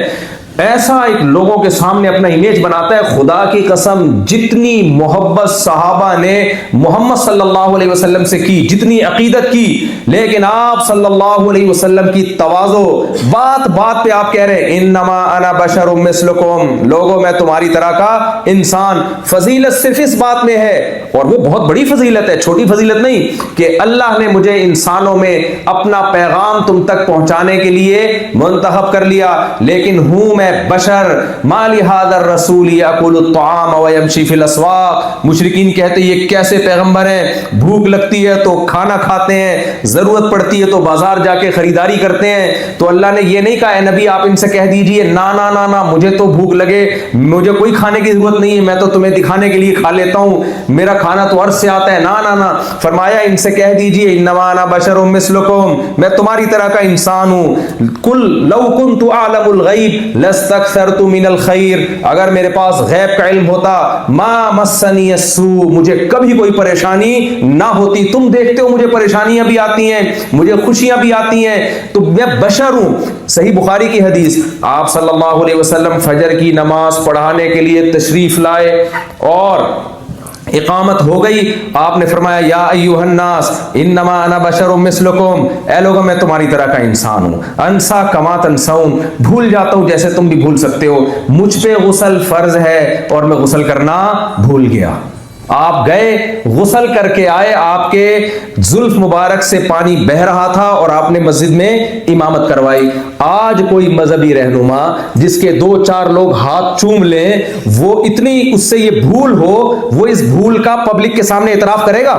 Speaker 1: ऐसा एक लोगों के सामने अपना इमेज बनाता है। खुदा की कसम, जितनी मोहब्बत सहाबा ने मोहम्मद सल्लल्लाहु अलैहि वसल्लम से की, जितनी अकीदत की, लेकिन आप सल्लल्लाहु अलैहि वसल्लम की तवाज़ो, बात बात पे आप कह रहे हैं इन्नमा अना बशरुम मिस्लुकुम, लोगों मैं तुम्हारी तरह का इंसान। फजीलत सिर्फ इस बात में है, और वो बहुत बड़ी फजीलत है, छोटी फजीलत नहीं, कि अल्लाह ने मुझे इंसानों में अपना पैगाम तुम तक पहुंचाने के लिए मुंतखब कर लिया, लेकिन हूं मैं बशर। माली हादर रसूल याकुलु त्ताम व यमशी फिल अस्वाक। मुशरिकीन कहते ये कैसे पैगंबर हैं, भूख लगती है तो खाना खाते हैं, जरूरत पड़ती है तो बाजार जाके खरीदारी करते हैं। तो अल्लाह ने ये नहीं कहा नबी आप इनसे कह दीजिए ना ना ना ना, मुझे तो भूख लगे, मुझे कोई खाने की जरूरत नहीं है, मैं तो तुम्हें दिखाने के लिए खा लेता हूं, मेरा खाना तो अर्ज से आता है। ना ना ना, फरमाया इनसे कह दीजिए इन्नमा अना बशरुम मिस्लुकुम, मैं तुम्हारी तरह का इंसान हूं। कुल लौ कुन्तु अअलमुल गैब लस्तक्सरतु मिनल खैर, अगर मेरे पास गैब का इल्म होता, मा मस्सनी अस्सू, मुझे कभी कोई परेशानी ना होती। तुम देखते हो मुझे परेशानियां भी आती हैं, मुझे खुशियां भी आती हैं, तो मैं बशर हूं। सही बुखारी की हदीस, आप सल्लल्लाहु अलैहि वसल्लम फजर की नमाज पढ़ाने के लिए तशरीफ लाए और इकामत हो गई। आपने फरमाया या अय्युहन्नास इन्नमा अना बशरुम मिस्लुकुम, ए लोगों मैं तुम्हारी तरह का इंसान हूं। अंसा कमा तंसऊन, भूल जाता हूं जैसे तुम भी भूल सकते हो। मुझ पे गुस्ल फर्ज है और मैं गुस्ल करना भूल गया। आप गए, गुस्ल करके आए, आपके जुल्फ मुबारक से पानी बह रहा था और आपने मस्जिद में इमामत करवाई। आज कोई मजहबी रहनुमा जिसके दो चार लोग हाथ चूम लें, वो इतनी उससे ये भूल हो, वो इस भूल का पब्लिक के सामने इतराफ करेगा?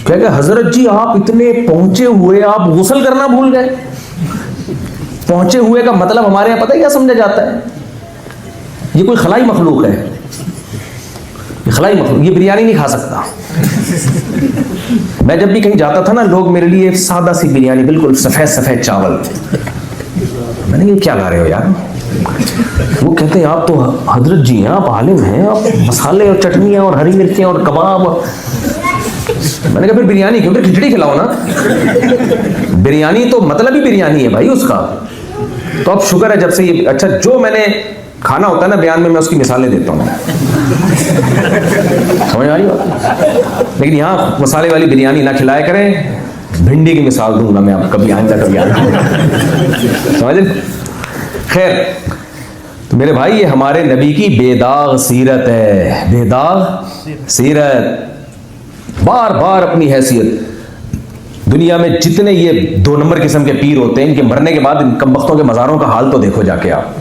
Speaker 1: कहेगा हजरत जी आप इतने पहुंचे हुए, आप गुस्ल करना भूल गए। पहुंचे हुए का मतलब हमारे यहां पता है क्या समझा जाता है? ये कोई खलाई मखलूक है, खलाई मखलूक, ये बिरयानी नहीं खा सकता। मैं जब भी कहीं जाता था ना, लोग मेरे लिए सादा सी बिरयानी, बिल्कुल सफेद सफेद चावल, मैंने कहा क्या ला रहे हो यार, वो कहते हैं आप तो हजरत जी हैं, आप आलिम हैं, आप मसाले और चटनियाँ और हरी मिर्चियाँ और कबाब। मैंने कहा फिर बिरयानी क्यों, फिर खिचड़ी खिलाओ ना। बिरयानी तो मतलब ही बिरयानी है भाई उसका। तो अब शुक्र है जब से ये, अच्छा जो मैंने खाना होता है ना बयान में, मैं उसकी मिसालें देता हूँ। समझ आ रही बात? लेकिन यहाँ मसाले वाली बिरयानी ना खिलाया करें, भिंडी की मिसाल दूंगा मैं आपको कभी आइंदा कभी आइंदा। समझ? खैर, तो मेरे भाई ये हमारे नबी की बेदाग सीरत है, बेदाग सीरत। बार बार अपनी हैसियत, दुनिया में जितने ये 2 नंबर किस्म के पीर होते हैं, इनके मरने के बाद इन कमबख्तों के मज़ारों का हाल तो देखो जाके आप।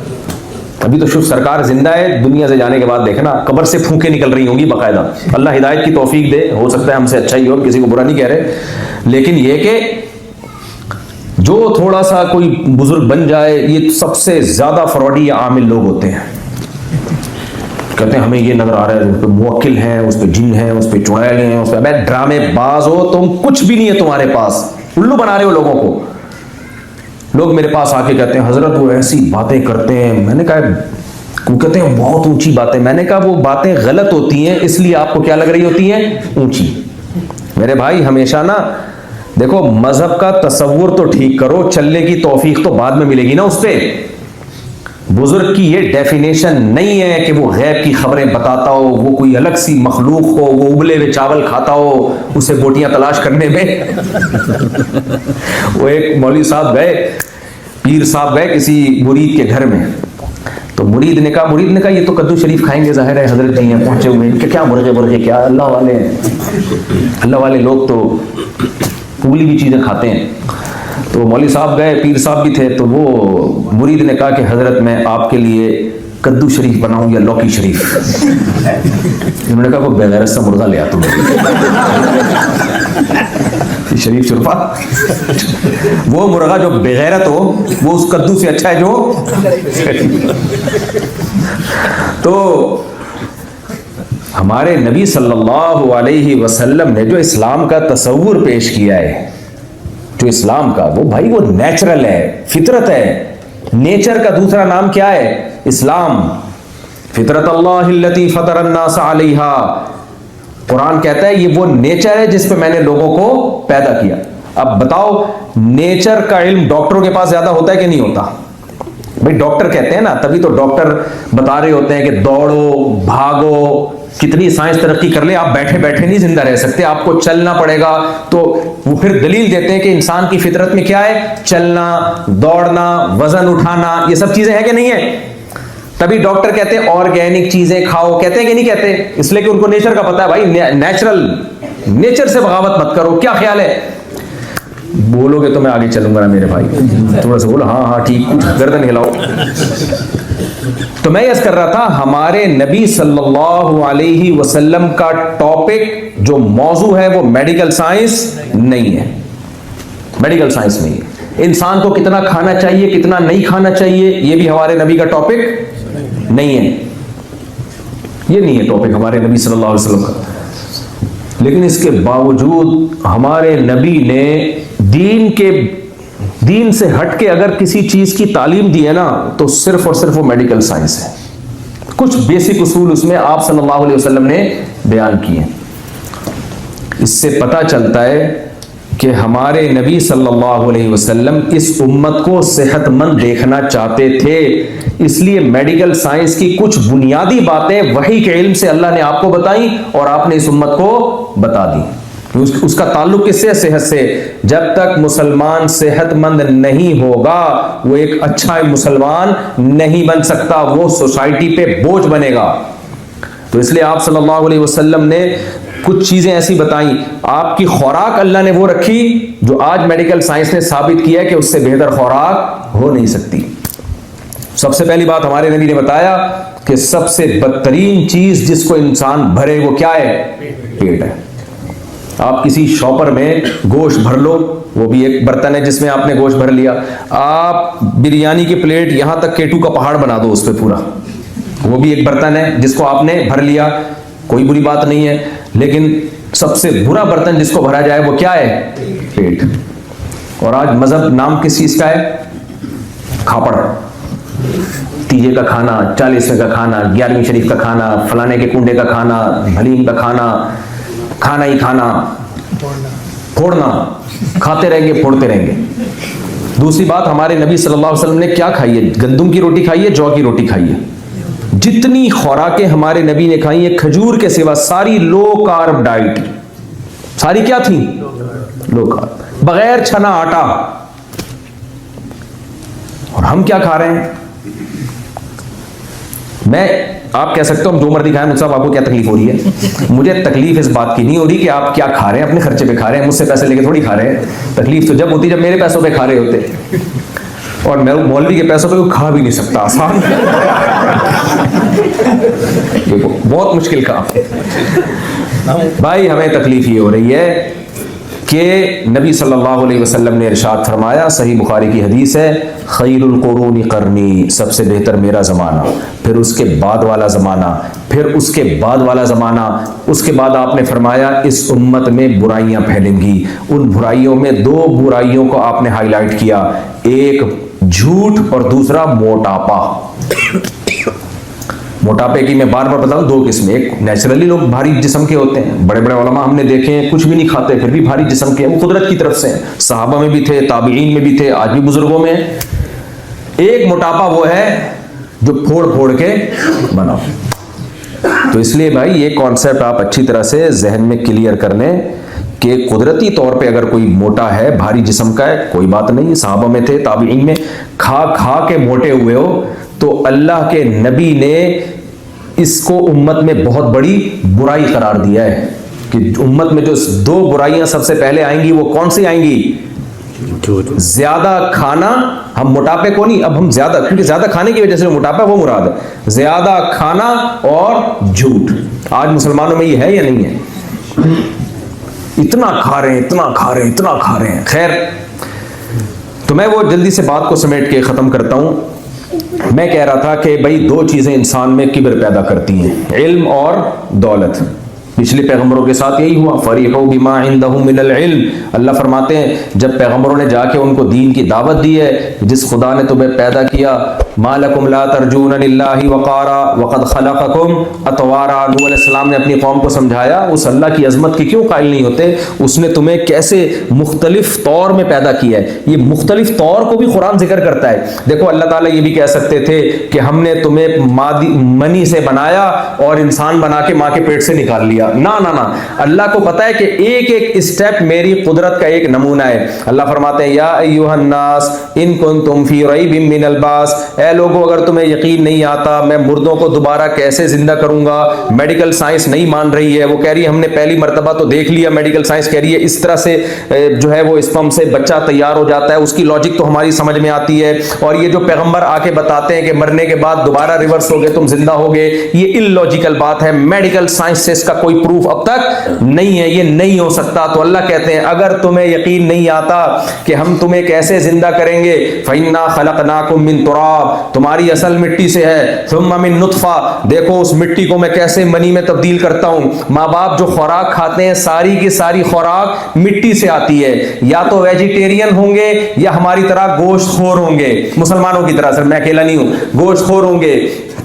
Speaker 1: अभी तो शुभ सरकार जिंदा है, दुनिया से जाने के बाद देखना कब्र से फूंके निकल रही होंगी बाकायदा। अल्लाह हिदायत की तौफीक दे, हो सकता है हमसे अच्छा ही हो, किसी को बुरा नहीं कह रहे, लेकिन ये कि जो थोड़ा सा कोई बुजुर्ग बन जाए, ये सबसे ज्यादा फ्रॉडी या आमिल लोग होते हैं। कहते हैं हमें ये नजर आ रहा है, उस पर मुवक्किल है, उस पर जिन है, उस पर चुड़ैल हैं, उस पर ड्रामेबाज हो तुम, कुछ भी नहीं है तुम्हारे पास, उल्लू बना रहे हो लोगों को। लोग मेरे पास आके कहते हैं हजरत वो ऐसी बातें करते हैं। मैंने कहा, वो कहते हैं बहुत ऊंची बातें। मैंने कहा वो बातें गलत होती हैं, इसलिए आपको क्या लग रही होती हैं, ऊंची। मेरे भाई हमेशा ना देखो, मजहब का तसव्वुर तो ठीक करो, चलने की तौफीक तो बाद में मिलेगी ना उस पे। बुजुर्ग की ये डेफिनेशन नहीं है कि वो गैब की खबरें बताता हो, वो कोई अलग सी मखलूक हो, वो उबले हुए चावल खाता हो, उसे बोटियां तलाश करने में। वो एक मौलवी साहब गए, पीर साहब गए किसी मुरीद के घर में, तो मुरीद ने कहा ये तो कद्दू शरीफ खाएंगे, जाहिर है हजरत जी हैं पहुंचे हुए, क्या मुर्गे क्या, अल्लाह वाले लोग तो उबली हुई चीजें खाते हैं। तो मौलवी साहब गए, पीर साहब भी थे, तो वो मुरीद ने कहा कि हजरत मैं आपके लिए कद्दू शरीफ बनाऊं या लौकी शरीफ। उन्होंने कहा वो बेगैरत सा मुर्गा ले आ तुम। शरीफ शुरफा, वो मुर्गा जो बेगैरत हो वो उस कद्दू से अच्छा है जो। तो हमारे नबी सल्लल्लाहु अलैहि वसल्लम ने जो इस्लाम का तसव्वुर पेश किया है, जो इस्लाम का, वो भाई वो नेचुरल है, फितरत है। नेचर का दूसरा नाम क्या है, इस्लाम। फितरत अल्लाहिल्लती फतरन्नास अलैहा, कुरान कहता है ये वो नेचर है जिस पे मैंने लोगों को पैदा किया। अब बताओ, नेचर का इल्म डॉक्टरों के पास ज्यादा होता है कि नहीं होता? भाई डॉक्टर कहते हैं ना, तभी तो डॉक्टर बता रहे होते हैं कि दौड़ो भागो, कितनी साइंस तरक्की कर ले, आप बैठे बैठे नहीं जिंदा रह सकते, आपको चलना पड़ेगा। तो वो फिर दलील देते हैं कि इंसान की फितरत में क्या है, चलना, दौड़ना, वजन उठाना, ये सब चीजें हैं कि नहीं है। तभी डॉक्टर कहते हैं ऑर्गेनिक चीजें खाओ, कहते हैं कि नहीं कहते? इसलिए कि उनको नेचर का पता है भाई, नेचुरल, नेचर से बगावत मत करो। क्या ख्याल है? बोलोगे तो मैं आगे चलूंगा ना मेरे भाई, थोड़ा सा बोलो हाँ ठीक, कुछ गर्दन हिलाओ। तो मैं यस कर रहा था, हमारे नबी सल्लल्लाहु अलैहि वसल्लम का टॉपिक जो मौजू है वो मेडिकल साइंस नहीं है, मेडिकल साइंस नहीं है। इंसान को कितना खाना चाहिए, कितना नहीं खाना चाहिए, ये भी हमारे नबी का टॉपिक नहीं है। ये नहीं है टॉपिक हमारे नबी सल्लल्लाहु अलैहि वसल्लम का। लेकिन इसके बावजूद हमारे नबी ने दीन से हट के अगर किसी चीज की तालीम दी है ना, तो सिर्फ और सिर्फ वो मेडिकल साइंस है। कुछ बेसिक उसूल उसमें आप सल्लल्लाहु अलैहि वसल्लम ने बयान किए। इससे पता चलता है कि हमारे नबी सल्लल्लाहु अलैहि वसल्लम इस उम्मत को सेहतमंद देखना चाहते थे, इसलिए मेडिकल साइंस की कुछ बुनियादी बातें वही के इल्म से अल्लाह ने आपको बताई और आपने इस उम्मत को बता दी। उसका ताल्लुक किससे? सेहत से। जब तक मुसलमान सेहतमंद नहीं होगा, वो एक अच्छा मुसलमान नहीं बन सकता, वो सोसाइटी पे बोझ बनेगा। तो इसलिए आप सल्लल्लाहु अलैहि वसल्लम ने कुछ चीजें ऐसी बताई, आपकी खुराक अल्लाह ने वो रखी जो आज मेडिकल साइंस ने साबित किया है कि उससे बेहतर खुराक हो नहीं सकती। सबसे पहली बात हमारे नबी ने बताया कि सबसे बदतरीन चीज जिसको इंसान भरे वो क्या है? पेट है। आप किसी शॉपर में गोश्त भर लो, वो भी एक बर्तन है जिसमें आपने गोश्त भर लिया। आप बिरयानी की प्लेट यहां तक केटू का पहाड़ बना दो उस पर पूरा, वो भी एक बर्तन है जिसको आपने भर लिया, कोई बुरी बात नहीं है। लेकिन सबसे बुरा बर्तन जिसको भरा जाए वो क्या है? पेट। और आज मजहब नाम किस चीज का है? खापड़। तीजे का खाना, 40वें का खाना, 11वीं शरीफ का खाना, फलाने के कुंडे का खाना, हलीम का खाना, खाना ही खाना, फोड़ना, खाते रहेंगे फोड़ते रहेंगे। दूसरी बात, हमारे नबी सल्लल्लाहु अलैहि वसल्लम ने क्या खाई है? गंदम की रोटी खाई है, जौ की रोटी खाई है। जितनी खुराकें हमारे नबी ने खाई है, खजूर के सिवा सारी लो कार्ब डाइट, सारी क्या थी? लो कार्ब, बगैर छना आटा। और हम क्या खा रहे हैं? आप कह सकते हो हम जो मर्जी खाएं, मुझसे आपको क्या तकलीफ हो रही है? मुझे तकलीफ इस बात की नहीं हो रही कि आप क्या खा रहे हैं, अपने खर्चे पे खा रहे हैं, मुझसे पैसे लेके थोड़ी खा रहे हैं। तकलीफ तो जब होती जब मेरे पैसों पे खा रहे होते, और मैं मौलवी के पैसों पे खा भी नहीं सकता। आसान बहुत मुश्किल काम भाई। हमें तकलीफ ये हो रही है कि नबी सल्लल्लाहु अलैहि वसल्लम ने इरशाद फरमाया, सही बुखारी की हदीस है, खैरुल कुरूनी करनी, सबसे बेहतर मेरा ज़माना, फिर उसके बाद वाला ज़माना, फिर उसके बाद वाला ज़माना। उसके बाद आपने फरमाया इस उम्मत में बुराइयां फैलेंगी। उन बुराइयों में 2 बुराइयों को आपने हाईलाइट किया, एक झूठ और दूसरा मोटापा। मोटापे की मैं बार बार बताऊं 2 किस्में। एक नेचुरली लोग भारी जिस्म के होते हैं, बड़े बड़े उलमा हमने देखे हैं कुछ भी नहीं खाते फिर भी भारी जिस्म के हैं, वो कुदरत की तरफ से हैं। सहाबा में भी थे, ताबीईन में भी थे, आज भी बुजुर्गों में है। एक मोटापा वो है जो फोड़ फोड़ के बनाओ। तो इसलिए भाई ये कॉन्सेप्ट आप अच्छी तरह से जहन में क्लियर कर लें कि कुदरती तौर पे अगर कोई मोटा है, भारी जिस्म का है, कोई बात नहीं, सहाबा में थे, ताबीईन में, खा खा के मोटे हुए हो तो अल्लाह के नबी ने इसको उम्मत में बहुत बड़ी बुराई करार दिया है कि उम्मत में जो 2 बुराइयां सबसे पहले आएंगी वो कौन सी आएंगी? ज्यादा खाना। हम मोटापे को नहीं, अब हम ज्यादा, क्योंकि ज्यादा खाने की वजह से मोटापा वो मुराद है, ज्यादा खाना और झूठ। आज मुसलमानों में ये है या नहीं है? इतना खा रहे हैं, इतना खा रहे हैं, इतना खा रहे हैं। खैर, तो मैं वो जल्दी से बात को समेट के खत्म करता हूं। मैं कह रहा था कि भाई 2 चीजें इंसान में किब्र पैदा करती हैं, इल्म और दौलत। पिछले पैगंबरों के साथ यही हुआ, फरीहू बिमा इंदहु मिनल इल्म। अल्लाह फरमाते हैं जब पैगंबरों ने जाके उनको दीन की दावत दी है, जिस खुदा ने तुम्हें पैदा किया, मालकुम ला तर्जून लिल्लाहि वक़ारा वक़द खलक़कुम अतवारा। नूह अलैहिस्सलाम ने अपनी कौम को समझाया उस अल्लाह की अजमत की क्यों कायल नहीं होते, उसने तुम्हें कैसे मुख्तलिफ तौर में पैदा किया है। ये मुख्तलिफ तौर को भी कुरान जिक्र करता है। देखो अल्लाह ताला ये भी कह सकते थे कि हमने तुम्हें मनी से बनाया और इंसान बना के माँ के पेट से निकाल लिया। ना ना ना, अल्लाह को पता है कि एक एक स्टेप मेरी कुदरत का एक नमूना है। अल्लाह फरमाते हैं या अय्युहन नास इन कुंतुम फी रैबिम मिनल बास, ऐ लोगों अगर तुम्हें यकीन नहीं आता मैं मुर्दों को दोबारा कैसे जिंदा करूंगा। मेडिकल साइंस नहीं मान रही है, वो कह रही है हमने पहली मर्तबा तो देख लिया, मेडिकल साइंस कह रही है इस तरह से जो है वो स्पर्म से बच्चा तैयार हो जाता है, उसकी लॉजिक तो हमारी समझ में आती है। और ये जो पैगंबर आके बताते हैं कि मरने के बाद दोबारा रिवर्स हो गए, तुम जिंदा हो गए, ये इलॉजिकल बात है। मेडिकल साइंस से इसका कोई प्रूफ अब तक नहीं है, ये नहीं हो सकता। तो अल्लाह कहते हैं अगर तुम्हें यकीन नहीं आता कि हम तुम्हें कैसे जिंदा करेंगे, फइन्ना खलकनाकुम मिन तुराब, तुम्हारी असल मिट्टी से है, सुम्मा मिन नुतफा, देखो उस मिट्टी को मैं कैसे मनी में तब्दील करता हूं। माँ बाप जो खुराक खाते हैं सारी की सारी खुराक मिट्टी से आती है, या तो वेजिटेरियन होंगे या हमारी तरह गोश्तखोर होंगे, मुसलमानों की तरह, सर मैं अकेला नहीं हूं, गोश्तखोर होंगे।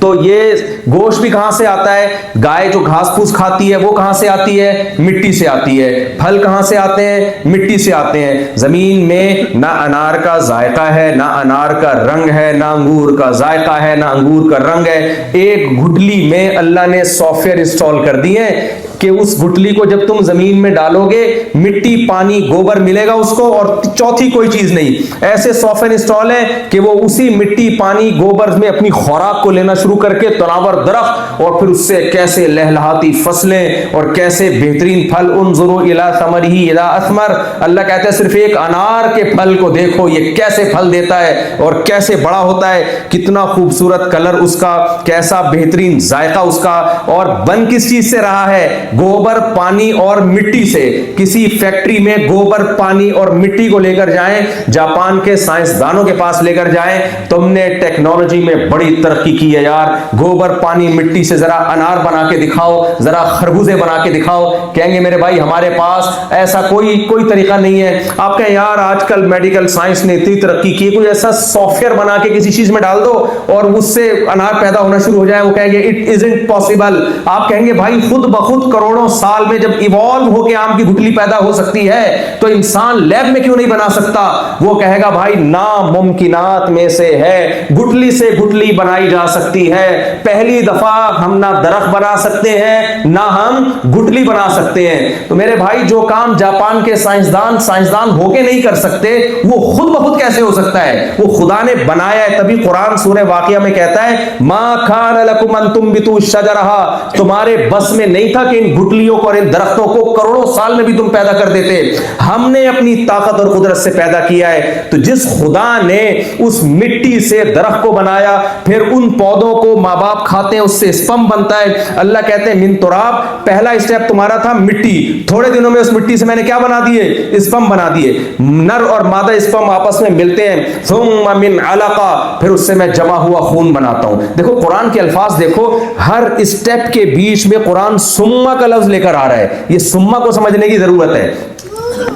Speaker 1: तो ये गोश्त भी कहां से आता है? गाय जो घास फूस खाती है वो कहां से आती है? मिट्टी से आती है। फल कहां से आते हैं? मिट्टी से आते हैं। जमीन में ना अनार का जायका है, ना अनार का रंग है, ना अंगूर का जायका है, ना अंगूर का रंग है। एक गुठली में अल्लाह ने सॉफ्टवेयर इंस्टॉल कर दिए कि उस गुठली को जब तुम जमीन में डालोगे मिट्टी, पानी, गोबर मिलेगा उसको, और चौथी कोई चीज नहीं। ऐसे सॉफ्टवेयर इंस्टॉल है कि वो उसी मिट्टी, पानी, गोबर में अपनी खुराक को लेना शुरू करके तनावर दरख्त, और फिर उससे कैसे लहलहाती फसलें और कैसे बेहतरीन फल। उन्जुरु इला समरिही इज़ा असमर, अल्लाह कहता है सिर्फ एक अनार के फल को देखो ये कैसे फल देता है और कैसे बड़ा होता है, कितना खूबसूरत कलर उसका, कैसा बेहतरीन जायका उसका। और बन किस चीज से रहा है? गोबर, पानी और मिट्टी से। किसी फैक्ट्री में गोबर, पानी और मिट्टी को लेकर जाएं, जापान के साइंसदानों के पास लेकर जाएं, तुमने टेक्नोलॉजी में बड़ी तरक्की की है यार, गोबर, पानी, मिट्टी से जरा अनार बना के दिखाओ, जरा खरबूजे बना के दिखाओ। कहेंगे मेरे भाई हमारे पास ऐसा कोई तरीका नहीं है। आप कहें यार आजकल मेडिकल साइंस ने इतनी तरक्की की, कोई ऐसा सॉफ्टवेयर बना के किसी चीज में डाल दो और उससे अनार पैदा होना शुरू हो जाए। वो कहेंगे इट इजंट पॉसिबल। आप कहेंगे भाई खुद ब खुद करोड़ों साल में जब इवॉल्व होकर आम की गुठली पैदा हो सकती है तो इंसान लैब में क्यों नहीं बना सकता? वो कहेगा भाई नामुमकिनात में से है, गुठली से गुठली बनाई जा सकती है। पहली दफा हम ना दरख्त बना सकते हैं ना हम गुठली बना सकते हैं। तो मेरे भाई जो काम जापान के साइंसदान होके नहीं कर सकते वो खुद ब खुद कैसे हो सकता है? वो खुदा ने बनाया है। तभी कुरान सूरह वाक़िया में कहता है मा खान लकुम अन तुम्बितू शजरहा, तुम्हारे बस में नहीं था कि इन गुठलियों को और इन दरख्तों को करोड़ों साल में भी तुम पैदा कर देते। हमने अपनी ताकत और कुदरत से पैदा किया है। तो जिस खुदा ने उस मिट्टी से दरख्त को बनाया, फिर उन पौधों को माँ बाप खाते हैं, उससे स्पर्म बनता है। अल्लाह कहते हैं मिन तुराब, पहला स्टेप तुम्हारा था मिट्टी, थोड़े दिनों में उस मिट्टी से मैंने क्या बना दिए? स्पर्म बना दिए। नर और मादा स्पर्म आपस में मिलते हैं, सुम्मा मिन अलका, फिर उससे मैं जमा हुआ खून बनाता हूं। देखो कुरान के अल्फाज देखो, हर स्टेप के बीच में कुरान सुम्मा का लफ्ज लेकर आ रहा है। ये सुम्मा को समझने की जरूरत है।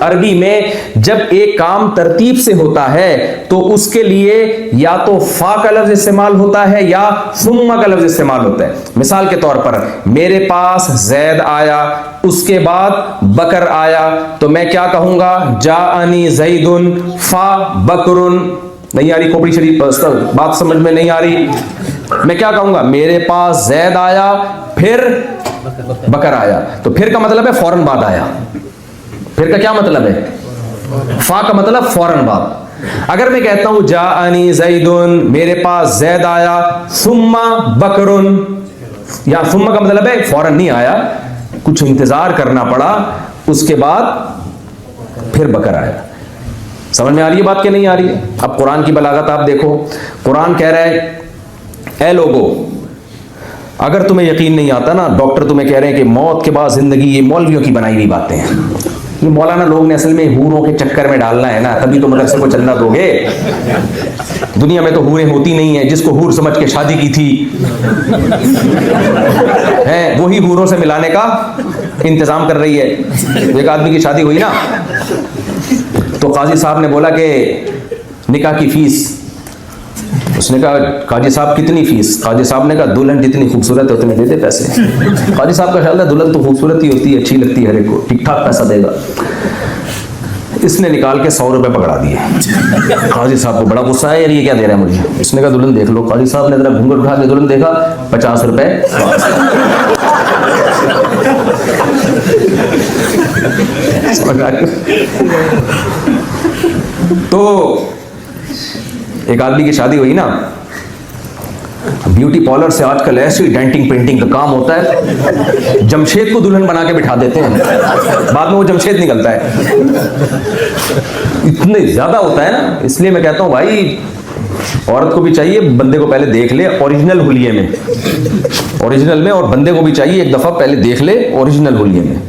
Speaker 1: अरबी में जब एक काम तरतीब से होता है तो उसके लिए या तो फा का लफ्ज इस्तेमाल होता है या सुम्मा का लफ्ज इस्तेमाल होता है। मिसाल के तौर पर मेरे पास जैद आया, उसके बाद बकर आया, तो मैं क्या कहूंगा? जाअनी जैदुन फा बकरुन। नहीं आ रही खोपड़ी शरीफ बात समझ में नहीं आ रही? मैं क्या कहूंगा? मेरे पास जैद आया फिर बकर आया। तो फिर का मतलब है फौरन बाद आया। फिर का क्या मतलब है? फा का मतलब फौरन बाद। अगर मैं कहता हूं जाअनी जैदुन, मेरे पास जैद आया, सुम्मा बकरुन, या सुम्मा का मतलब है फौरन नहीं आया, कुछ इंतजार करना पड़ा, उसके बाद फिर बकर आया। समझ में आ रही है बात कि नहीं आ रही है? अब कुरान की बलागत आप देखो, कुरान कह रहा है ए लोगो, अगर तुम्हें यकीन नहीं आता ना, डॉक्टर तुम्हें कह रहे हैं कि मौत के बाद जिंदगी, ये मौलवियों की बनाई हुई बातें हैं। ये मौलाना लोग ने असल में हूरों के चक्कर में डालना है ना, तभी तो मदरसे को चलना दोगे। दुनिया में तो हूरें होती नहीं है, जिसको हूर समझ के शादी की थी है वही हूरों से मिलाने का इंतजाम कर रही है। एक आदमी की शादी हुई ना, तो काजी साहब ने बोला कि निकाह की फीस, उसने कहा काजी साहब कितनी फीस? काजी साहब ने कहा दुल्हन जितनी खूबसूरत है उतने दे दे पैसे। काजी साहब का ख्याल था दुल्हन तो खूबसूरत ही होती है, अच्छी लगती है हर एक को, ठीक ठाक पैसा देगा। इसने निकाल के 100 रुपए पकड़ा दिए। काजी साहब को बड़ा गुस्सा है, यार ये क्या दे रहा है मुझे। उसने कहा दुल्हन देख लो। काजी साहब ने जरा घूंघट उठा के दुल्हन देखा, 50 रुपए। तो एक आदमी की शादी हुई ना, ब्यूटी पार्लर से आजकल ऐसी डेंटिंग पेंटिंग का काम होता है, जमशेद को दुल्हन बना के बिठा देते हैं, बाद में वो जमशेद निकलता है। इतने ज्यादा होता है ना, इसलिए मैं कहता हूं भाई औरत को भी चाहिए बंदे को पहले देख ले ओरिजिनल हुलिये में, ओरिजिनल में, और बंदे को भी चाहिए एक दफा पहले देख ले ओरिजिनल हुलिये में।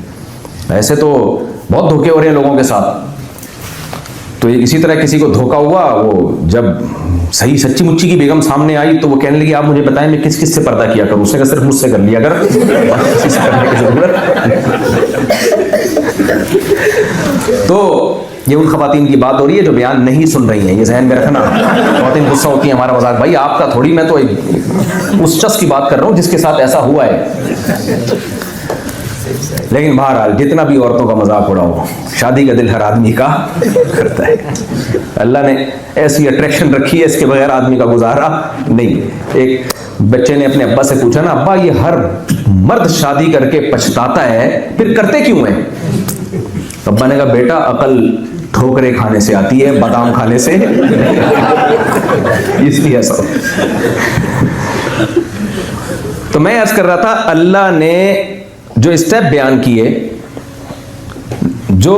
Speaker 1: ऐसे तो बहुत धोखे हो रहे हैं लोगों के साथ। तो इसी तरह किसी को धोखा हुआ, वो जब सही सच्ची मुच्ची की बेगम सामने आई तो वो कहने लगी आप मुझे बताएं मैं किस किस से पर्दा किया करूं। उसने कहा सिर्फ मुझसे कर लिया अगर किसी से करने की जरूरत। तो ये उन खवातीन की बात हो रही है जो बयान नहीं सुन रही हैं, ये ज़हन में रखना। खवातीन गुस्सा होती है हमारा मजाक, भाई आपका थोड़ी, मैं तो उस शख्स की बात कर रहा हूं जिसके साथ ऐसा हुआ है। लेकिन बहरहाल जितना भी औरतों का मजाक उड़ाओ, शादी का दिल हर आदमी का करता है। अल्लाह ने ऐसी अट्रैक्शन रखी है, इसके बगैर आदमी का गुजारा नहीं। एक बच्चे ने अपने अब्बा से पूछा ना, अब्बा ये हर मर्द शादी करके पछताता है, फिर करते क्यों है? अब्बा ने कहा बेटा अकल ठोकरे खाने से आती है, बादाम खाने से इसलिए ऐसा। तो मैं अर्ज कर रहा था, अल्लाह ने जो स्टेप बयान किए, जो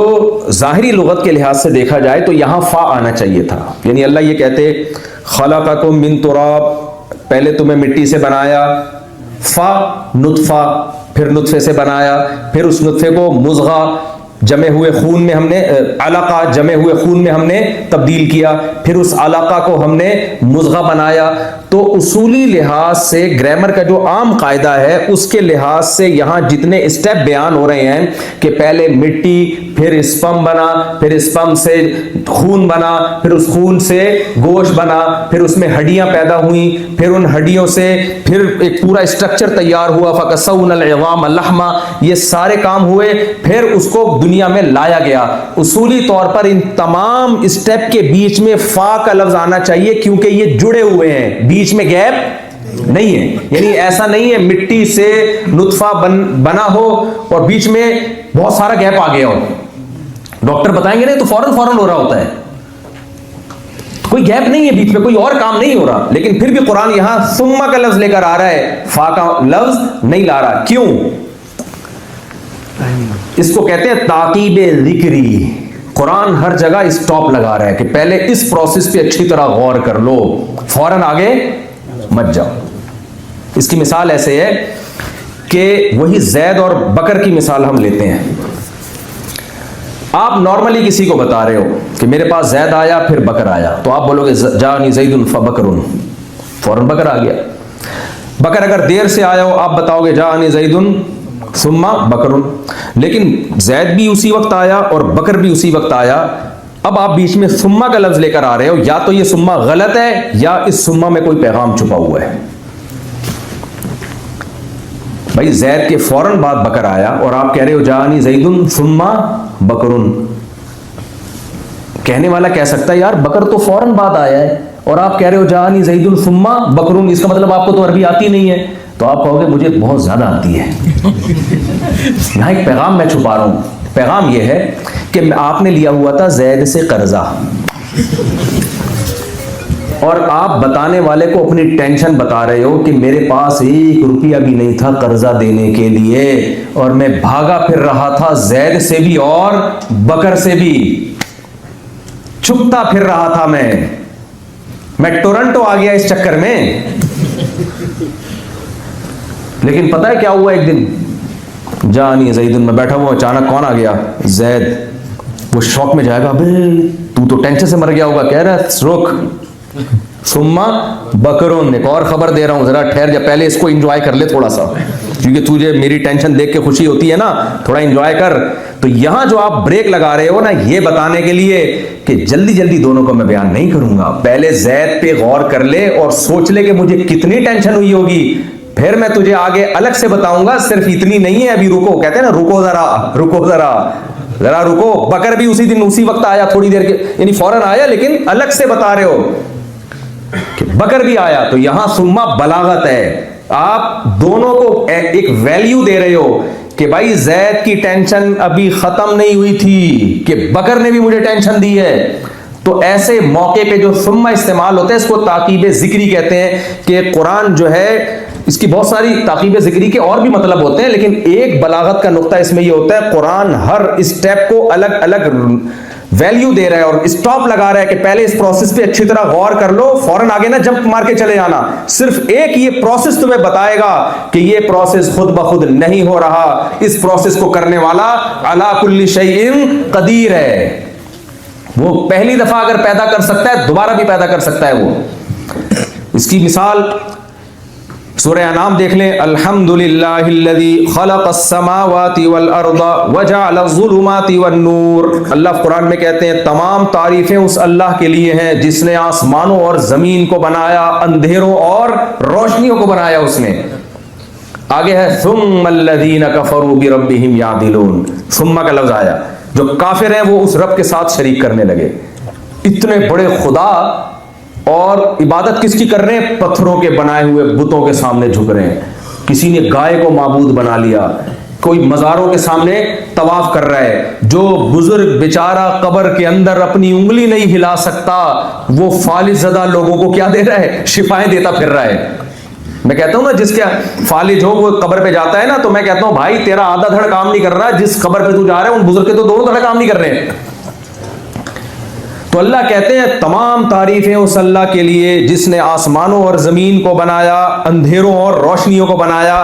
Speaker 1: जाहिरी लुगत के लिहाज से देखा जाए तो यहां फा आना चाहिए था। यानी अल्लाह ये कहते खलक़कुम मिन तुराब, पहले तुम्हें मिट्टी से बनाया, फा नुतफा, फिर नुत्फे से बनाया, फिर उस नुत्फे को मुज़ग़ा जमे हुए खून में हमने, अलका जमे हुए खून में हमने तब्दील किया, फिर उस अलका को हमने मुज़ग़ा बनाया। तो उसूली लिहाज से, ग्रामर का जो आम कायदा है उसके लिहाज से यहाँ जितने स्टेप बयान हो रहे हैं कि पहले मिट्टी, फिर स्पर्म बना, फिर स्पर्म से खून बना, फिर उस खून से गोश्त बना, फिर उसमें हड्डियां पैदा हुई, फिर उन हड्डियों से फिर एक पूरा स्ट्रक्चर तैयार हुआ, फ़कस्सौनल इज़ाम लहमा, ये सारे काम हुए, फिर उसको दुनिया में लाया गया। उसूली तौर पर इन तमाम स्टेप के बीच में फा का लफ्ज आना चाहिए, क्योंकि ये जुड़े हुए हैं, बीच में गैप नहीं है। यानी ऐसा नहीं है मिट्टी से नुत्फा बना हो और बीच में बहुत सारा गैप आ गया हो। डॉक्टर बताएंगे नहीं तो फौरन फौरन हो रहा होता है, तो कोई गैप नहीं है बीच में, कोई और काम नहीं हो रहा। लेकिन फिर भी कुरान यहां सुम्मा का लफ्ज लेकर आ रहा है, फा का लफ्ज नहीं ला रहा। क्यों? इसको कहते हैं ताकीबे जिक्री। कुरान हर जगह स्टॉप लगा रहा है कि पहले इस प्रोसेस पे अच्छी तरह गौर कर लो, फौरन आगे मत जाओ। इसकी मिसाल ऐसे है कि वही जैद और बकर की मिसाल हम लेते हैं। आप नॉर्मली किसी को बता रहे हो कि मेरे पास जैद आया फिर बकर आया, तो आप बोलोगे जानी ज़ैदुन फ़बकरुन, फौरन बकर आ गया। बकर अगर देर से आया हो आप बताओगे जानी ज़ैदुन सुम्मा बकरुन। लेकिन जैद भी उसी वक्त आया और बकर भी उसी वक्त आया। अब आप बीच में सुम्मा का लफ्ज लेकर आ रहे हो, या तो ये सुम्मा गलत है या इस सुम्मा में कोई पैगाम छुपा हुआ है। भाई जैद के फौरन बाद बकर आया और आप कह रहे हो जानी ज़ैदुन सुम्मा बकरुन। कहने वाला कह सकता है यार बकर तो फौरन बाद आया है और आप कह रहे हो जानी ज़ैदुन सुम्मा बकरुन, इसका मतलब आपको तो अरबी आती नहीं है। तो आप कहोगे मुझे बहुत ज्यादा आती है। यहां एक पैगाम मैं छुपा रहा हूं। पैगाम यह है कि आपने लिया हुआ था जैद से कर्जा और आप बताने वाले को अपनी टेंशन बता रहे हो कि मेरे पास 1 रुपया भी नहीं था कर्जा देने के लिए और मैं भागा फिर रहा था जैद से भी और बकर से भी, छुपता फिर रहा था मैं टोरंटो आ गया इस चक्कर में। लेकिन पता है क्या हुआ? एक दिन जानी ज़ैदुन में बैठा हुआ, अचानक कौन आ गया? जैद। वो शौक में जाएगा, अबे तू तो टेंशन से मर गया होगा। कह रहा है रुक, सुम्मा बकरुन, एक और खबर दे रहा हूं, जरा ठहर जा, पहले इसको एंजॉय कर ले थोड़ा सा, क्योंकि तुझे मेरी टेंशन देख के खुशी होती है ना, थोड़ा एंजॉय कर। तो यहां जो आप ब्रेक लगा रहे हो ना, ये बताने के लिए कि जल्दी जल्दी दोनों को मैं बयान नहीं करूंगा, पहले जैद पे गौर कर ले और सोच ले कि मुझे कितनी टेंशन हुई होगी, फिर मैं तुझे आगे अलग से बताऊंगा। सिर्फ इतनी नहीं है, अभी रुको, कहते हैं ना रुको जरा, रुको जरा, जरा रुको। बकर भी उसी दिन उसी वक्त आया, थोड़ी देर के, यानी फौरन आया, लेकिन अलग से बता रहे हो कि बकर भी आया। तो यहां सुम्मा बलागत है, आप दोनों को एक वैल्यू दे रहे हो कि भाई जैद की टेंशन अभी खत्म नहीं हुई थी कि बकर ने भी मुझे टेंशन दी है। तो ऐसे मौके पे जो सुम्मा इस्तेमाल होता है इसको ताकीब जिक्री कहते हैं। कि कुरान जो है इसकी बहुत सारी ताकीब जिक्री के और भी मतलब होते हैं, लेकिन एक बलागत का नुक्ता इसमें यह होता है, कुरान हर स्टेप को अलग अलग वैल्यू दे रहा है और स्टॉप लगा रहा है कि पहले इस प्रोसेस पे अच्छी तरह गौर कर लो, फौरन आगे ना जंप मार के चले जाना। सिर्फ एक ये प्रोसेस तुम्हें बताएगा कि ये प्रोसेस खुद ब खुद नहीं हो रहा, इस प्रोसेस को करने वाला अला कुल्ली शैइन कदीर है। वो पहली दफा अगर पैदा कर सकता है दोबारा भी पैदा कर सकता है वो। इसकी मिसाल सूरह अनाम देख लें, अल्हम्दुलिल्लाहिल्लज़ी खलक़स समावाति वल अर्द व जअल ज़ुलुमाति वन नूर। अल्लाह कुरान में कहते हैं तमाम तारीफें उस अल्लाह के लिए हैं जिसने आसमानों और जमीन को बनाया, अंधेरों और रोशनियों को बनाया उसने। आगे है सुम्मल्लज़ीना कफ़रू बिरब्बिहिम यादिलून। सुम्मा का लफ्ज आया, जो काफिर हैं वो उस रब के साथ शरीक करने लगे। इतने बड़े खुदा और इबादत किसकी कर रहे हैं? पत्थरों के बनाए हुए बुतों के सामने झुक रहे हैं। किसी ने गाय को माबूद बना लिया, कोई मज़ारों के सामने तवाफ कर रहा है। जो बुजुर्ग बेचारा कब्र के अंदर अपनी उंगली नहीं हिला सकता, वो फालिज ज़दा लोगों को क्या दे रहा है? शिफाएं देता फिर रहा है। मैं कहता हूं ना जिसके फालिज हो वो कब्र पे जाता है ना, तो मैं कहता हूं भाई तेरा आधा धड़ काम नहीं कर रहा, जिस कब्र पे तू जा रहा है उन बुजुर्ग के तो दोनों धड़ काम नहीं कर रहे हैं। तो अल्लाह कहते हैं तमाम तारीफें उस अल्लाह के लिए जिसने आसमानों और जमीन को बनाया, अंधेरों और रोशनियों को बनाया।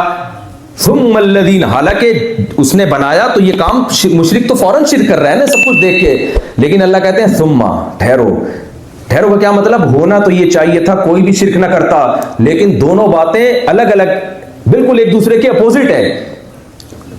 Speaker 1: सुम्मल्लज़ीन, हालांकि उसने बनाया तो ये काम, मुशरिक तो फौरन शिर्क कर रहा है ना सब कुछ देख के, लेकिन अल्लाह कहते हैं सुम्मा, ठहरो। ठहरो का क्या मतलब, होना तो ये चाहिए था, कोई भी शिर्क ना करता, लेकिन दोनों बातें अलग अलग, बिल्कुल एक दूसरे के अपोजिट है।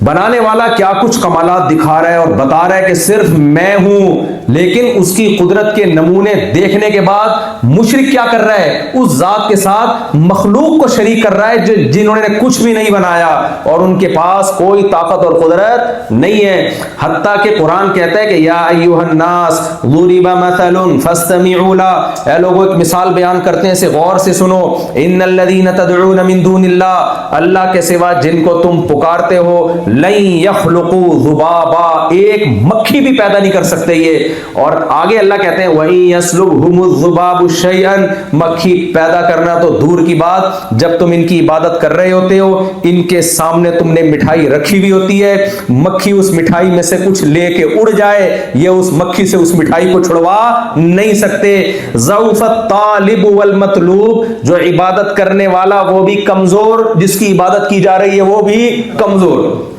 Speaker 1: बनाने वाला क्या कुछ कमालात दिखा रहा है और बता रहा है कि सिर्फ मैं हूं, लेकिन उसकी कुदरत के नमूने देखने के बाद मुशरिक क्या कर रहा है, उस जात के साथ मखलूक को शरीक कर रहा है जिन्होंने कुछ भी नहीं बनाया और उनके पास कोई ताकत और कुदरत नहीं है। हत्ता कि कुरान कहता है कि या अय्युहन्नास ज़ुरिबा मसलुन फस्तमिऊ ला, ऐ लोगों एक मिसाल बयान करते हैं, इसे गौर से सुनो। इन्नल्लज़ीना तदऊन मिन दूनिल्लाह, अल्लाह के सिवा जिनको तुम पुकारते हो, लई यखलुकू ज़ुबाबा, एक मक्खी भी पैदा नहीं कर सकते ये। और आगे अल्लाह कहते हैं वही यसलुबहुमुज़ ज़ुबाबु शैअन, मक्खी पैदा करना तो दूर की बात, जब तुम इनकी इबादत कर रहे होते हो, इनके सामने तुमने मिठाई रखी हुई होती है, मक्खी उस मिठाई में से कुछ लेके उड़ जाए, ये उस मक्खी से उस मिठाई को छुड़वा नहीं सकते। ज़ऊफ़त तालिब वल मतलूब, जो इबादत करने वाला वो भी कमजोर, जिसकी इबादत की जा रही है वो भी कमजोर।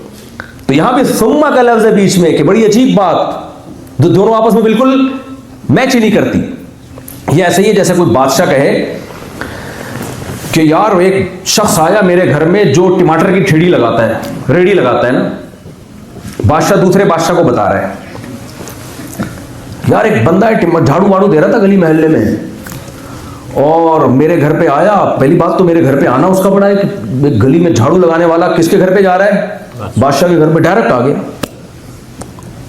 Speaker 1: तो यहां पे सुम्मा का लफ्ज है बीच में, कि बड़ी अजीब बात, दोनों आपस में बिल्कुल मैच ही नहीं करती। ये ऐसे ही है जैसे कोई बादशाह कहे कि यार एक शख्स आया मेरे घर में जो टमाटर की ठेड़ी लगाता है, रेडी लगाता है ना, बादशाह दूसरे बादशाह को बता रहा है यार एक बंदा है झाड़ू वाड़ू दे रहा था गली मोहल्ले में, और मेरे घर पे आया। पहली बात तो मेरे घर पे आना उसका बड़ा है कि गली में झाड़ू लगाने वाला किसके घर पे जा रहा है, बादशाह के घर पे डायरेक्ट आ गया,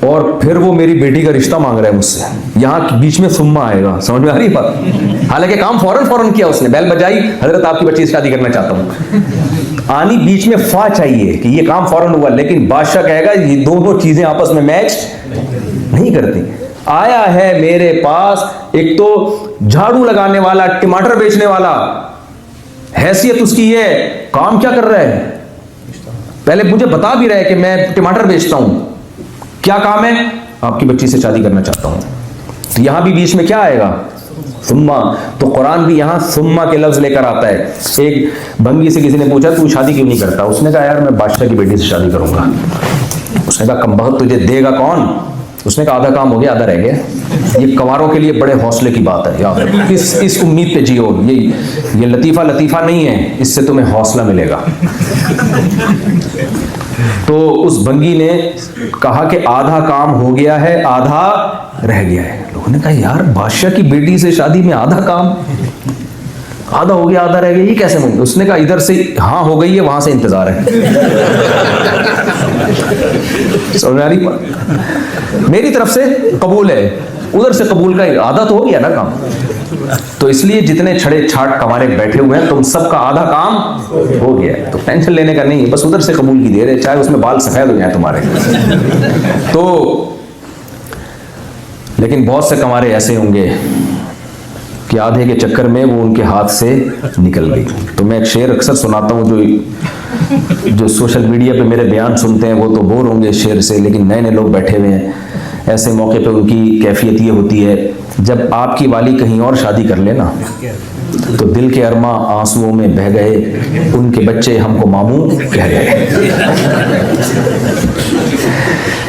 Speaker 1: और फिर वो मेरी बेटी का रिश्ता मांग रहा है मुझसे। यहां बीच में सुम्मा आएगा, समझ में आ रही बात। हालांकि काम फौरन किया उसने, बैल बजाई, हजरत आपकी बच्ची से शादी करना चाहता हूं, आनी बीच में फा चाहिए कि ये काम फौरन हुआ, लेकिन बादशाह कहेगा ये दोनों चीजें आपस में मैच नहीं करती। आया है मेरे पास एक तो झाड़ू लगाने वाला, टमाटर बेचने वाला, हैसियत उसकी ये, काम क्या कर रहा है, पहले मुझे बता भी रहा है कि मैं टमाटर बेचता हूं, क्या काम है, आपकी बच्ची से शादी करना चाहता हूं। तो यहां भी बीच में क्या आएगा, सुम्मा। तो कुरान भी यहां सुम्मा के लफ्ज लेकर आता है। एक भंगी से किसी ने पूछा तू शादी क्यों नहीं करता, उसने कहा यार मैं बादशाह की बेटी से शादी करूंगा। उसने कहा कमबख्त तुझे देगा कौन, उसने कहा आधा काम हो गया आधा रह गया। ये कवारों के लिए बड़े हौसले की बात है यार, इस उम्मीद पे जियो, ये लतीफा नहीं है, इससे तुम्हें हौसला मिलेगा। तो उस बंगी ने कहा कि आधा काम हो गया है आधा रह गया है। लोगों ने कहा यार बादशाह की बेटी से शादी में आधा काम, आधा हो गया आधा रह गया, ये कैसे मुमकिन। उसने कहा इधर से हाँ हो गई है, वहां से इंतजार है। समझ आ रही, मेरी तरफ से कबूल है, उधर से कबूल का आधा तो हो गया ना काम। तो इसलिए जितने छड़े छाट कमारे बैठे हुए हैं, तुम सबका आधा काम हो गया है, तो टेंशन लेने का नहीं है, बस उधर से कबूल की देर है, चाहे उसमें बाल सफेद हो जाए तुम्हारे। तो लेकिन बहुत से कमारे ऐसे होंगे कि आधे के चक्कर में वो उनके हाथ से निकल गई। तो मैं एक शेर अक्सर सुनाता हूँ, जो सोशल मीडिया पे मेरे बयान सुनते हैं वो तो बोर होंगे इस शेर से, लेकिन नए नए लोग बैठे हुए हैं, ऐसे मौके पे उनकी कैफियत ये होती है, जब आपकी वाली कहीं और शादी कर लेना तो दिल के अरमा आंसुओं में बह गए, उनके बच्चे हमको मामू कह गए।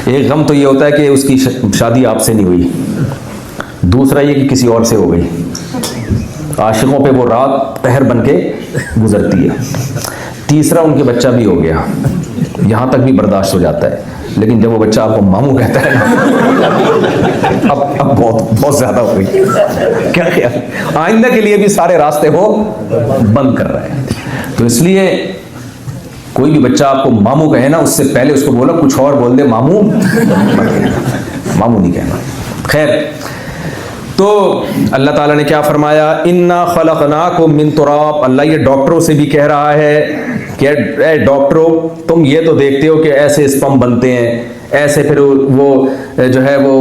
Speaker 1: एक गम तो ये होता है कि उसकी शादी आपसे नहीं हुई, दूसरा ये कि किसी और से हो गई। आशिकों पे वो रात पहर बन के गुजरती है। तीसरा उनके बच्चा भी हो गया, यहां तक भी बर्दाश्त हो जाता है, लेकिन जब वो बच्चा आपको मामू कहता है ना, अब बहुत ज्यादा हो गई। क्या ख्याल, आइंदा के लिए भी सारे रास्ते वो बंद कर रहा है। तो इसलिए कोई भी बच्चा आपको मामू कहे ना, उससे पहले उसको बोलो कुछ और बोल दे, मामू मामू नहीं कहना। खैर, तो अल्लाह ताला ने क्या फरमाया, इन्ना खलकनाकुम मिन तुराब। अल्लाह ये डॉक्टरों से भी कह रहा है कि डॉक्टरों तुम ये तो देखते हो कि ऐसे स्पर्म बनते हैं, ऐसे फिर वो जो है वो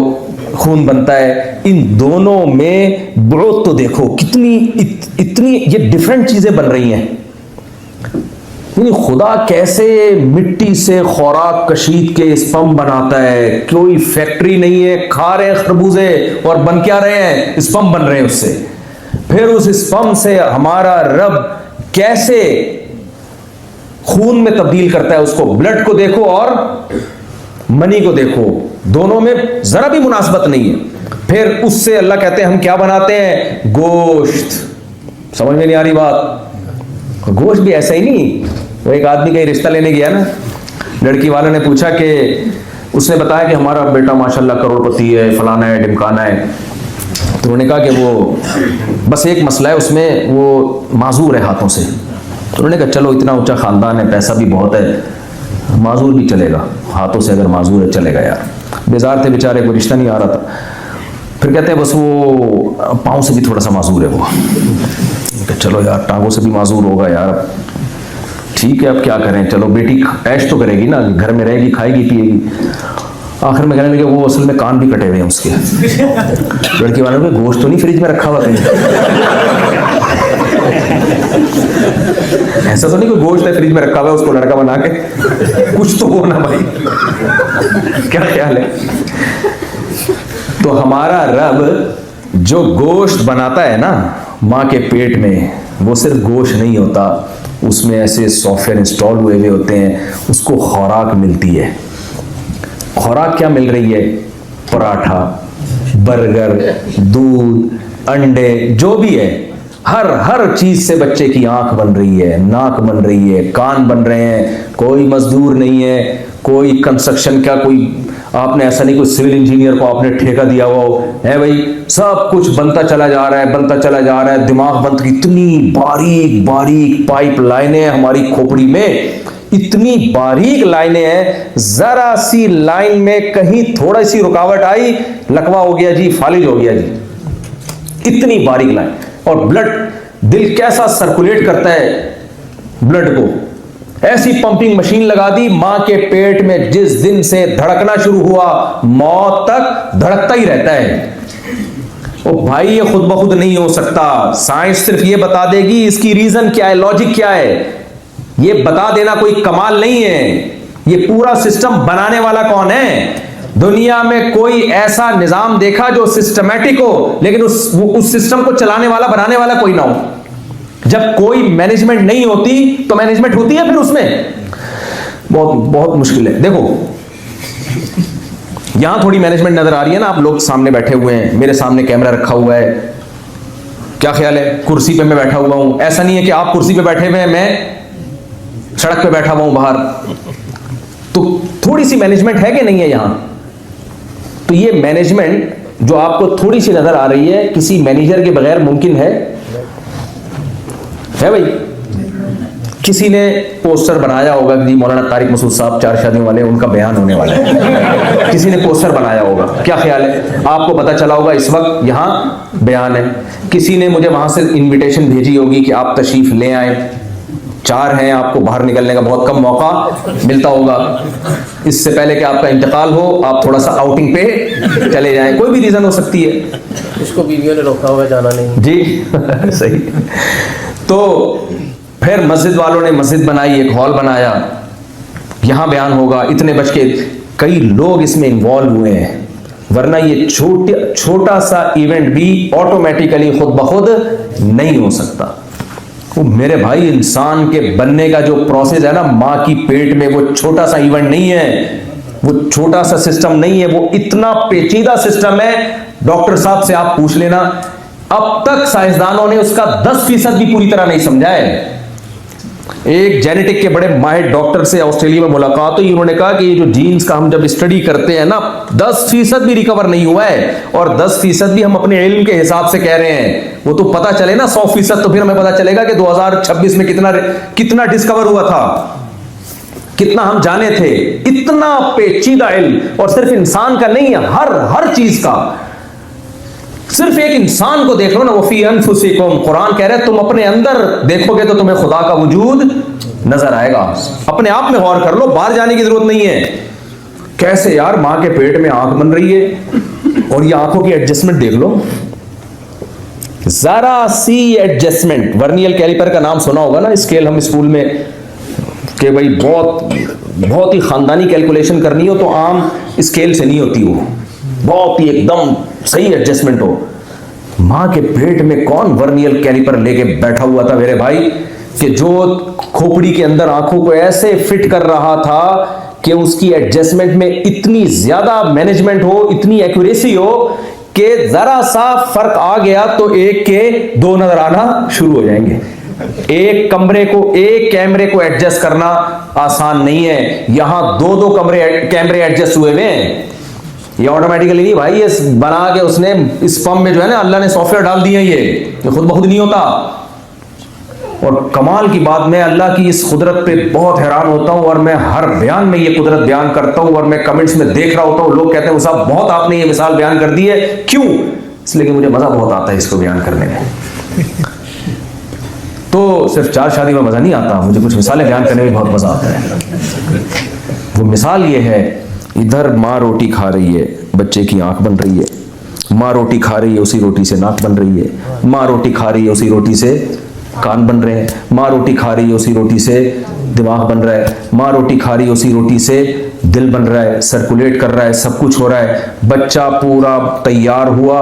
Speaker 1: खून बनता है, इन दोनों में बहुत तो देखो कितनी इतनी ये डिफरेंट चीजें बन रही हैं। खुदा कैसे मिट्टी से खुराक कशीद के स्पर्म बनाता है, कोई फैक्ट्री नहीं है, खा रहे हैं खरबूजे और बन क्या रहे हैं, स्पर्म बन रहे हैं उससे। फिर उस स्पर्म से हमारा रब कैसे खून में तब्दील करता है उसको। ब्लड को देखो और मनी को देखो, दोनों में जरा भी मुनासबत नहीं है। फिर उससे अल्लाह कहते हैं हम क्या बनाते हैं? गोश्त। समझ में नहीं आ रही बात? गोश्त भी ऐसा ही नहीं। वो एक आदमी कहीं रिश्ता लेने गया ना, लड़की वाले ने पूछा कि उसने बताया कि हमारा बेटा माशाल्लाह करोड़पति है, फलाना है, ढिमकाना है। तो उन्होंने कहा कि वो बस एक मसला है, उसमें वो माजूर है हाथों से। तो उन्होंने कहा चलो इतना ऊंचा खानदान है, पैसा भी बहुत है, माजूर भी चलेगा, हाथों से अगर माजूर है चलेगा। यार बेजार थे बेचारे, कोई रिश्ता नहीं आ रहा था। फिर कहते हैं बस वो पाँव से भी थोड़ा सा माजूर है वो। चलो यार टांगों से भी माजूर होगा यार, ठीक है अब क्या करें, चलो बेटी ऐश तो करेगी ना, घर में रहेगी, खाएगी पिएगी। आखिर में कहने लगे वो असल में कान भी कटे हुए हैं उसके। लड़की वालों ने गोश्त तो नहीं फ्रिज में रखा हुआ कहीं? ऐसा तो नहीं कोई गोश्त है फ्रिज में रखा हुआ है उसको लड़का बना के? कुछ तो हो ना भाई, क्या ख्याल है? तो हमारा रब जो गोश्त बनाता है ना माँ के पेट में, वो सिर्फ गोश्त नहीं होता, उसमें ऐसे सॉफ्टवेयर इंस्टॉल हुए हुए होते हैं, उसको खुराक मिलती है। खुराक क्या मिल रही है? पराठा, बर्गर, दूध, अंडे, जो भी है, हर चीज से बच्चे की आंख बन रही है, नाक बन रही है, कान बन रहे हैं। कोई मजदूर नहीं है, कोई कंस्ट्रक्शन का कोई आपने ऐसा नहीं कोई सिविल इंजीनियर को आपने ठेका दिया हुआ है भाई, सब कुछ बनता चला जा रहा है, बनता चला जा रहा है। दिमाग बंद, इतनी बारीक बारीक पाइप लाइनें हमारी खोपड़ी में, इतनी बारीक लाइनें हैं, जरा सी लाइन में कहीं थोड़ी सी रुकावट आई, लकवा हो गया जी, फालिज हो गया जी। इतनी बारीक लाइन। और ब्लड, दिल कैसा सर्कुलेट करता है ब्लड को, ऐसी पंपिंग मशीन लगा दी मां के पेट में, जिस दिन से धड़कना शुरू हुआ मौत तक धड़कता ही रहता है। ओ भाई ये खुद ब खुद नहीं हो सकता, साइंस सिर्फ ये बता देगी इसकी रीजन क्या है, लॉजिक क्या है, ये बता देना कोई कमाल नहीं है। ये पूरा सिस्टम बनाने वाला कौन है? दुनिया में कोई ऐसा निजाम देखा जो सिस्टमैटिक हो, लेकिन उस सिस्टम को चलाने वाला, बनाने वाला कोई ना हो। जब कोई मैनेजमेंट नहीं होती तो मैनेजमेंट होती है फिर उसमें? बहुत बहुत मुश्किल है। देखो यहां थोड़ी मैनेजमेंट नजर आ रही है ना, आप लोग सामने बैठे हुए हैं, मेरे सामने कैमरा रखा हुआ है, क्या ख्याल है? कुर्सी पे मैं बैठा हुआ हूं, ऐसा नहीं है कि आप कुर्सी पे बैठे हुए हैं, मैं सड़क पे बैठा हुआ हूं बाहर। तो थोड़ी सी मैनेजमेंट है कि नहीं है यहां? तो ये मैनेजमेंट जो आपको थोड़ी सी नजर आ रही है, किसी मैनेजर के बगैर मुमकिन है भाई? किसी ने पोस्टर बनाया होगा कि मौलाना तारिक मसूद साहब 4 शादियों वाले, उनका बयान होने वाला है, किसी ने पोस्टर बनाया होगा, क्या ख्याल है? आपको पता चला होगा इस वक्त यहां बयान है। किसी ने मुझे वहां से इनविटेशन भेजी होगी कि आप तशरीफ ले आए, 4 हैं, आपको बाहर निकलने का बहुत कम मौका मिलता होगा, इससे पहले कि आपका इंतकाल हो आप थोड़ा सा आउटिंग पे चले जाएं, कोई भी रीजन हो सकती है।
Speaker 2: इसको बीवियों ने रोका होगा जाना नहीं
Speaker 1: जी सही। तो फिर मस्जिद वालों ने मस्जिद बनाई, एक हॉल बनाया, यहां बयान होगा, इतने बज के, कई लोग इसमें इन्वॉल्व हुए हैं, वरना ये छोटा सा इवेंट भी ऑटोमेटिकली खुद ब खुद नहीं हो सकता। वो मेरे भाई इंसान के बनने का जो प्रोसेस है ना मां की पेट में, वो छोटा सा इवेंट नहीं है, वो छोटा सा सिस्टम नहीं है, वो इतना पेचीदा सिस्टम है। डॉक्टर साहब से आप पूछ लेना, अब तक साइंसदानों ने उसका 10% भी पूरी तरह नहीं समझा है। एक जेनेटिक के बड़े माहिर डॉक्टर से ऑस्ट्रेलिया में मुलाकात हुई, उन्होंने कहा कि ये जो जीन्स का हम जब स्टडी करते हैं ना, 10% भी रिकवर नहीं हुआ है, और 10% भी हम अपने इल्म के हिसाब से कह रहे हैं। वो तो पता चले ना 100%, तो फिर हमें पता चलेगा कि 2026 में कितना डिस्कवर हुआ था, कितना हम जाने थे। इतना पेचीदा इल्म, और सिर्फ इंसान का नहीं है, हर चीज का। सिर्फ एक इंसान को देख लो ना, वफी अनफुसिकुम, कुरान कह रहा है तुम अपने अंदर देखोगे तो तुम्हें खुदा का वजूद नजर आएगा। अपने आप में गौर कर लो, बाहर जाने की जरूरत नहीं है। कैसे यार मां के पेट में आंख बन रही है, और ये आंखों की एडजस्टमेंट देख लो, जरा सी एडजस्टमेंट। वर्नियर कैलिपर का नाम सुना होगा ना, स्केल हम स्कूल में, कि भाई बहुत ही खानदानी कैलकुलेशन करनी हो तो आम स्केल से नहीं होती, वो बहुत ही एकदम सही एडजस्टमेंट हो। मां के पेट में कौन वर्नियर कैलिपर लेके बैठा हुआ था मेरे भाई? कि जो खोपड़ी के अंदर आंखों को ऐसे फिट कर रहा था कि उसकी एडजस्टमेंट में इतनी ज्यादा मैनेजमेंट हो, इतनी एक्यूरेसी हो कि जरा सा फर्क आ गया तो एक के दो नजर आना शुरू हो जाएंगे। एक कैमरे को एडजस्ट करना आसान नहीं है, यहां दो कैमरे एडजस्ट हुए हैं। ये ऑटोमेटिकली नहीं भाई, ये बना के उसने इस पंप में जो है ना अल्लाह ने सॉफ्टवेयर डाल दिया, ये खुद ब खुद नहीं होता। और कमाल की बात, मैं अल्लाह की इस कुदरत पे बहुत हैरान होता हूं और मैं हर बयान में ये कुदरत बयान करता हूं और मैं कमेंट्स में देख रहा होता हूं, लोग कहते हैं साहब बहुत आपने ये मिसाल बयान कर दी है। क्यों? इसलिए कि मुझे मजा बहुत आता है इसको बयान करने में। तो सिर्फ चार शादी में मजा नहीं आता, मुझे कुछ मिसालें बयान करने में बहुत मजा आता है। वो मिसाल ये है, इधर माँ रोटी खा रही है, बच्चे की आंख बन रही है, माँ रोटी खा रही है, उसी रोटी से नाक बन रही है, माँ रोटी खा रही है, उसी रोटी से कान बन रहे हैं, माँ रोटी खा रही है, उसी रोटी से दिमाग बन रहा है, माँ रोटी खा रही है, उसी रोटी से दिल बन रहा है, सर्कुलेट कर रहा है, सब कुछ हो रहा है। बच्चा पूरा तैयार हुआ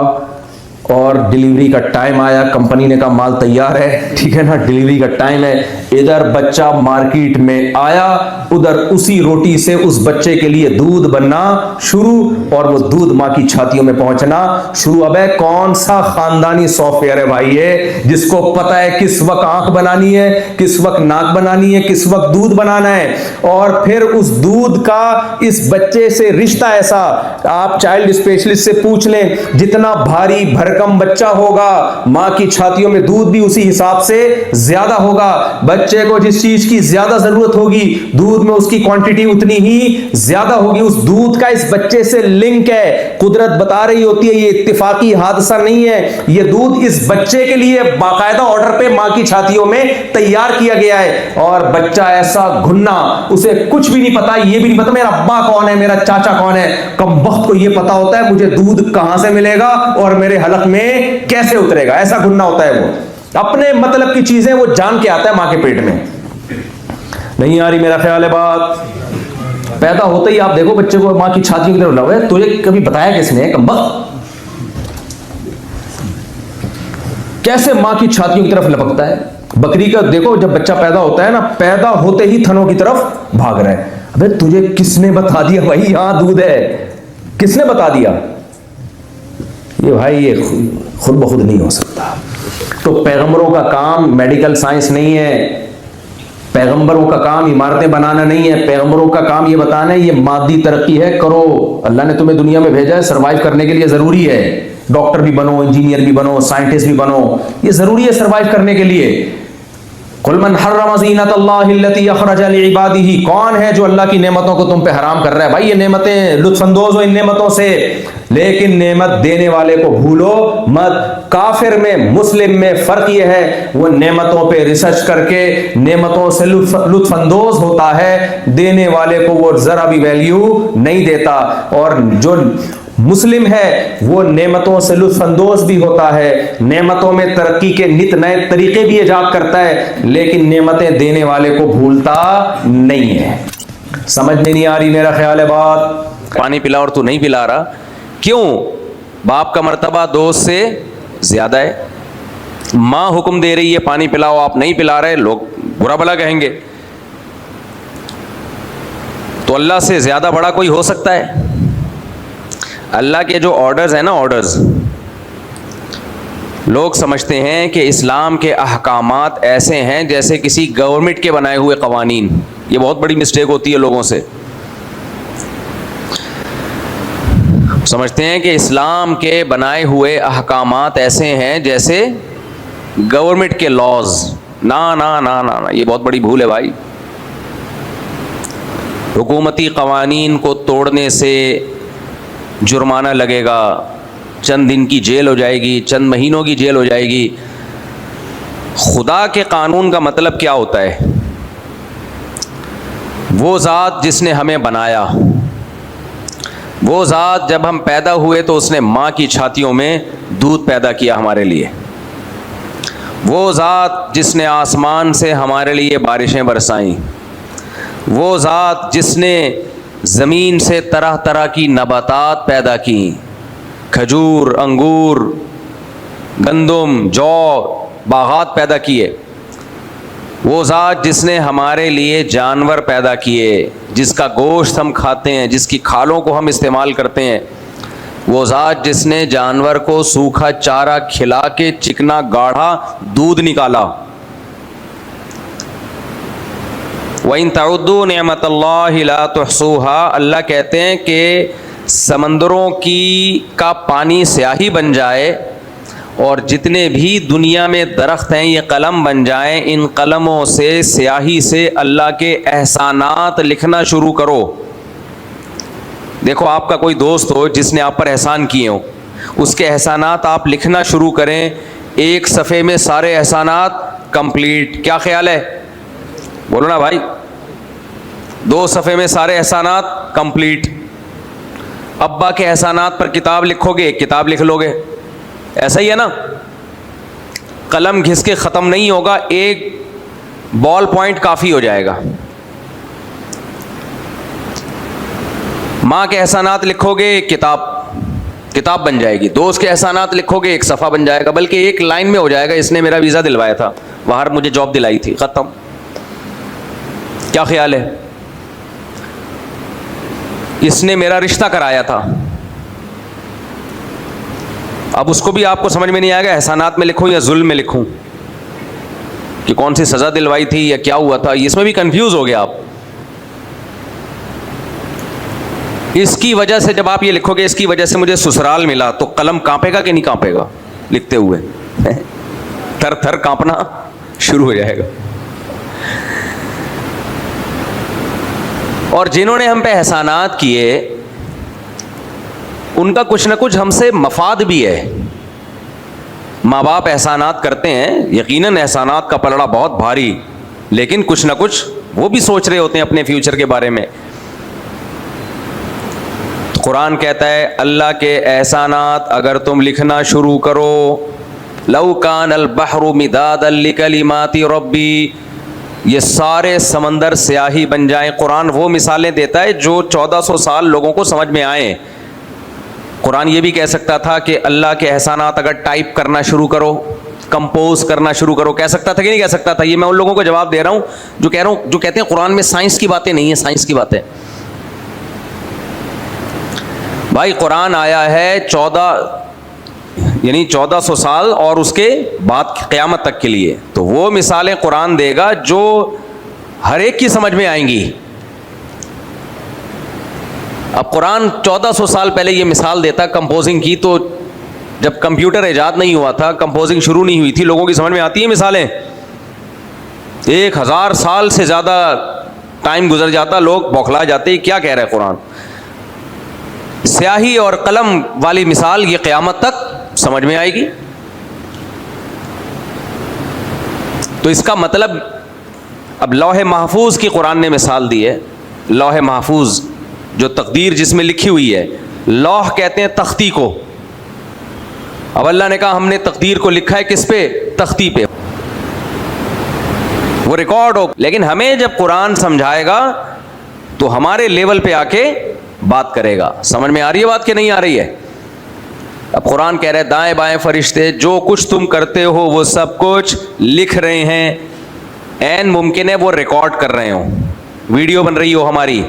Speaker 1: और डिलीवरी का टाइम आया, कंपनी ने कहा माल तैयार है, ठीक है ना, डिलीवरी का टाइम है। इधर बच्चा मार्केट में आया, उधर उसी रोटी से उस बच्चे के लिए दूध बनना शुरू और वो दूध माँ की छातियों में पहुंचना शुरू। अबे कौन सा खानदानी सॉफ्टवेयर है भाई ये, जिसको पता है किस वक्त आंख बनानी है, किस वक्त नाक बनानी है, किस वक्त दूध बनाना है, और फिर उस दूध का इस बच्चे से रिश्ता ऐसा। आप चाइल्ड स्पेशलिस्ट से पूछ लें, जितना भारी भरकम बच्चा होगा मां की छातियों में दूध भी उसी हिसाब से ज्यादा होगा। बच्चे को जिस चीज की ज्यादा जरूरत होगी दूध में उसकी क्वांटिटी उतनी ही ज्यादा होगी। उस दूध का इस बच्चे से लिंक है, कुदरत बता रही होती है, ये इत्तेफाकी हादसा नहीं है, ये दूध इस बच्चे के लिए बाकायदा ऑर्डर पे मां की छातियों में तैयार किया गया है। और बच्चा ऐसा घुन्ना, उसे कुछ भी नहीं पता, ये भी नहीं पता मेरा अब्बा कौन है, मेरा चाचा कौन है। कम वक्त को ये पता होता है मुझे दूध कहां से मिलेगा और मेरे हलक में कैसे उतरेगा, ऐसा घुन्ना होता है वो। अपने मतलब की चीजें वो जान के आता है मां के पेट में। नहीं आ रही मेरा ख्याल है बात? पैदा होते ही आप देखो बच्चे को मां की छाती की तरफ लगा, तुझे कभी बताया किसने? कमबख्त, कैसे मां की छातियों की तरफ लपकता है। बकरी का देखो, जब बच्चा पैदा होता है ना, पैदा होते ही थनों की तरफ भाग रहा है। अबे तुझे किसने बता दिया भाई यहां दूध है? किसने बता दिया? ये भाई ये खुद ब खुद नहीं हो सकता। तो पैगंबरों का काम मेडिकल साइंस नहीं है, पैगंबरों का काम इमारतें बनाना नहीं है, पैगंबरों का काम ये बताना है ये मादी तरक्की है, करो। अल्लाह ने तुम्हें दुनिया में भेजा है, सर्वाइव करने के लिए जरूरी है। डॉक्टर भी बनो, इंजीनियर भी बनो, साइंटिस्ट भी बनो, ये जरूरी है सर्वाइव करने के लिए। कुल मन हर्रम ज़ीनतल्लाहि अल्लती अखरज लिइबादिही, कौन है जो अल्लाह की नेमतों को तुम पे हराम कर रहा है? भाई ये नेमतें, लुत्फअंदोज हो इन नेमतों से, लेकिन नेमत देने वाले को भूलो मत। काफिर में मुस्लिम में फर्क यह है, वो नेमतों पे रिसर्च करके नेमतों से लुत्फअंदोज होता है, देने वाले को वो जरा भी वैल्यू नहीं देता। और जो मुस्लिम है वो नेमतों से लुत्फअंदोज भी होता है, नेमतों में तरक्की के नित नए तरीके भी ईजाद करता है, लेकिन नेमतें देने वाले को भूलता नहीं है। समझ में नहीं आ रही मेरा ख्याल है बात?
Speaker 3: पानी पिला और तू नहीं पिला रहा, क्यों? बाप का मर्तबा दोस्त से ज्यादा है। माँ हुक्म दे रही है पानी पिलाओ, आप नहीं पिला रहे, लोग बुरा भला कहेंगे। तो अल्लाह से ज्यादा बड़ा कोई हो सकता है? अल्लाह के जो ऑर्डर्स हैं ना, ऑर्डर्स, लोग समझते हैं कि इस्लाम के अहकामात ऐसे हैं जैसे किसी गवर्नमेंट के बनाए हुए कवानीन। ये बहुत बड़ी मिस्टेक होती है लोगों से। समझते हैं कि इस्लाम के बनाए हुए अहकामात ऐसे हैं जैसे गवर्नमेंट के लॉज। ना ना ना ना ना, ये बहुत बड़ी भूल है भाई। हुकूमती कवानीन को तोड़ने से जुर्माना लगेगा, चंद दिन की जेल हो जाएगी, चंद महीनों की जेल हो जाएगी। खुदा के कानून का मतलब क्या होता है? वो ज़ात जिसने हमें बनाया, वो ज़ात जब हम पैदा हुए तो उसने माँ की छातियों में दूध पैदा किया हमारे लिए। वो ज़ात जिसने आसमान से हमारे लिए बारिशें बरसाईं, वो ज़ात जिसने ज़मीन से तरह तरह की नबातात पैदा की, खजूर, अंगूर, गंदम, जौ, बागात पैदा किए। वो ज़ात जिसने हमारे लिए जानवर पैदा किए, जिसका गोश्त हम खाते हैं, जिसकी खालों को हम इस्तेमाल करते हैं, वो ज़ात जिसने जानवर को सूखा चारा खिला के चिकना गाढ़ा दूध निकाला। वइन तउद्दू निअमतल्लाहि ला तुहसूहा, अल्लाह कहते हैं कि समंदरों की का पानी स्याही बन जाए और जितने भी दुनिया में दरख्त हैं ये कलम बन जाएं, इन कलमों से स्याही से अल्लाह के एहसानात लिखना शुरू करो। देखो आपका कोई दोस्त हो जिसने आप पर एहसान किए हो, उसके एहसानात आप लिखना शुरू करें। एक सफ़े में सारे एहसानात कंप्लीट, क्या ख्याल है? बोलो ना भाई। 2 सफ़े में सारे एहसानात कंप्लीट। अब्बा के एहसानात पर किताब लिखोगे, किताब लिख लोगे। ऐसा ही है ना, कलम घिस के ख़त्म नहीं होगा, एक बॉल पॉइंट काफ़ी हो जाएगा। माँ के एहसानात लिखोगे, किताब बन जाएगी। दोस्त के एहसानात लिखोगे, एक सफ़ा बन जाएगा, बल्कि एक लाइन में हो जाएगा, इसने मेरा वीज़ा दिलवाया था, बाहर मुझे जॉब दिलाई थी, ख़त्म। क्या ख्याल है? इसने मेरा रिश्ता कराया था। अब उसको भी आपको समझ में नहीं आएगा एहसानात में लिखूं या जुल्म में लिखूं, कि कौन सी सज़ा दिलवाई थी या क्या हुआ था, इसमें भी कंफ्यूज हो गया आप। इसकी वजह से जब आप ये लिखोगे, इसकी वजह से मुझे ससुराल मिला, तो कलम कांपेगा कि नहीं कांपेगा? लिखते हुए थर थर कांपना शुरू हो जाएगा। और जिन्होंने हम पे एहसानात किए उनका कुछ ना कुछ हमसे मफाद भी है। माँ बाप एहसानात करते हैं, यकीनन एहसानात का पलड़ा बहुत भारी, लेकिन कुछ ना कुछ वो भी सोच रहे होते हैं अपने फ्यूचर के बारे में। कुरान कहता है अल्लाह के एहसानात अगर तुम लिखना शुरू करो, लौ कान अल बहरु मिदादन लिकलिमाति रब्बी, ये सारे समंदर स्याही बन जाएं। कुरान वो मिसालें देता है जो 1400 साल लोगों को समझ में आए। कुरान ये भी कह सकता था कि अल्लाह के एहसानात अगर टाइप करना शुरू करो, कंपोज करना शुरू करो, कह सकता था कि नहीं कह सकता था? ये मैं उन लोगों को जवाब दे रहा हूँ जो कह रहा हूँ, जो कहते हैं कुरान में साइंस की बातें नहीं है, साइंस की बातें। भाई कुरान आया है 1400 साल और उसके बाद क़यामत तक के लिए, तो वो मिसालें कुरान देगा जो हर एक की समझ में आएंगी। अब कुरान 1400 साल पहले ये मिसाल देता कंपोजिंग की, तो जब कंप्यूटर इजाद नहीं हुआ था, कंपोजिंग शुरू नहीं हुई थी, लोगों की समझ में आती है मिसालें। 1000 साल से ज़्यादा टाइम गुजर जाता, लोग बौखला जाते, क्या कह रहा है कुरान। स्याही और कलम वाली मिसाल ये क़यामत तक समझ में आएगी। तो इसका मतलब अब लौहे महफूज की कुरान ने मिसाल दी है। लौहे महफूज जो तकदीर जिसमें लिखी हुई है, लौह कहते हैं तख्ती को। अब अल्लाह ने कहा हमने तकदीर को लिखा है किस पे? तख्ती पे, वो रिकॉर्ड हो। लेकिन हमें जब कुरान समझाएगा तो हमारे लेवल पे आके बात करेगा। समझ में आ रही है बात कि नहीं आ रही है? अब कुरान कह रहे हैं दाएं बाएं फरिश्ते जो कुछ तुम करते हो वो सब कुछ लिख रहे हैं। ऐन मुमकिन है वो रिकॉर्ड कर रहे हो, वीडियो बन रही हो हमारी।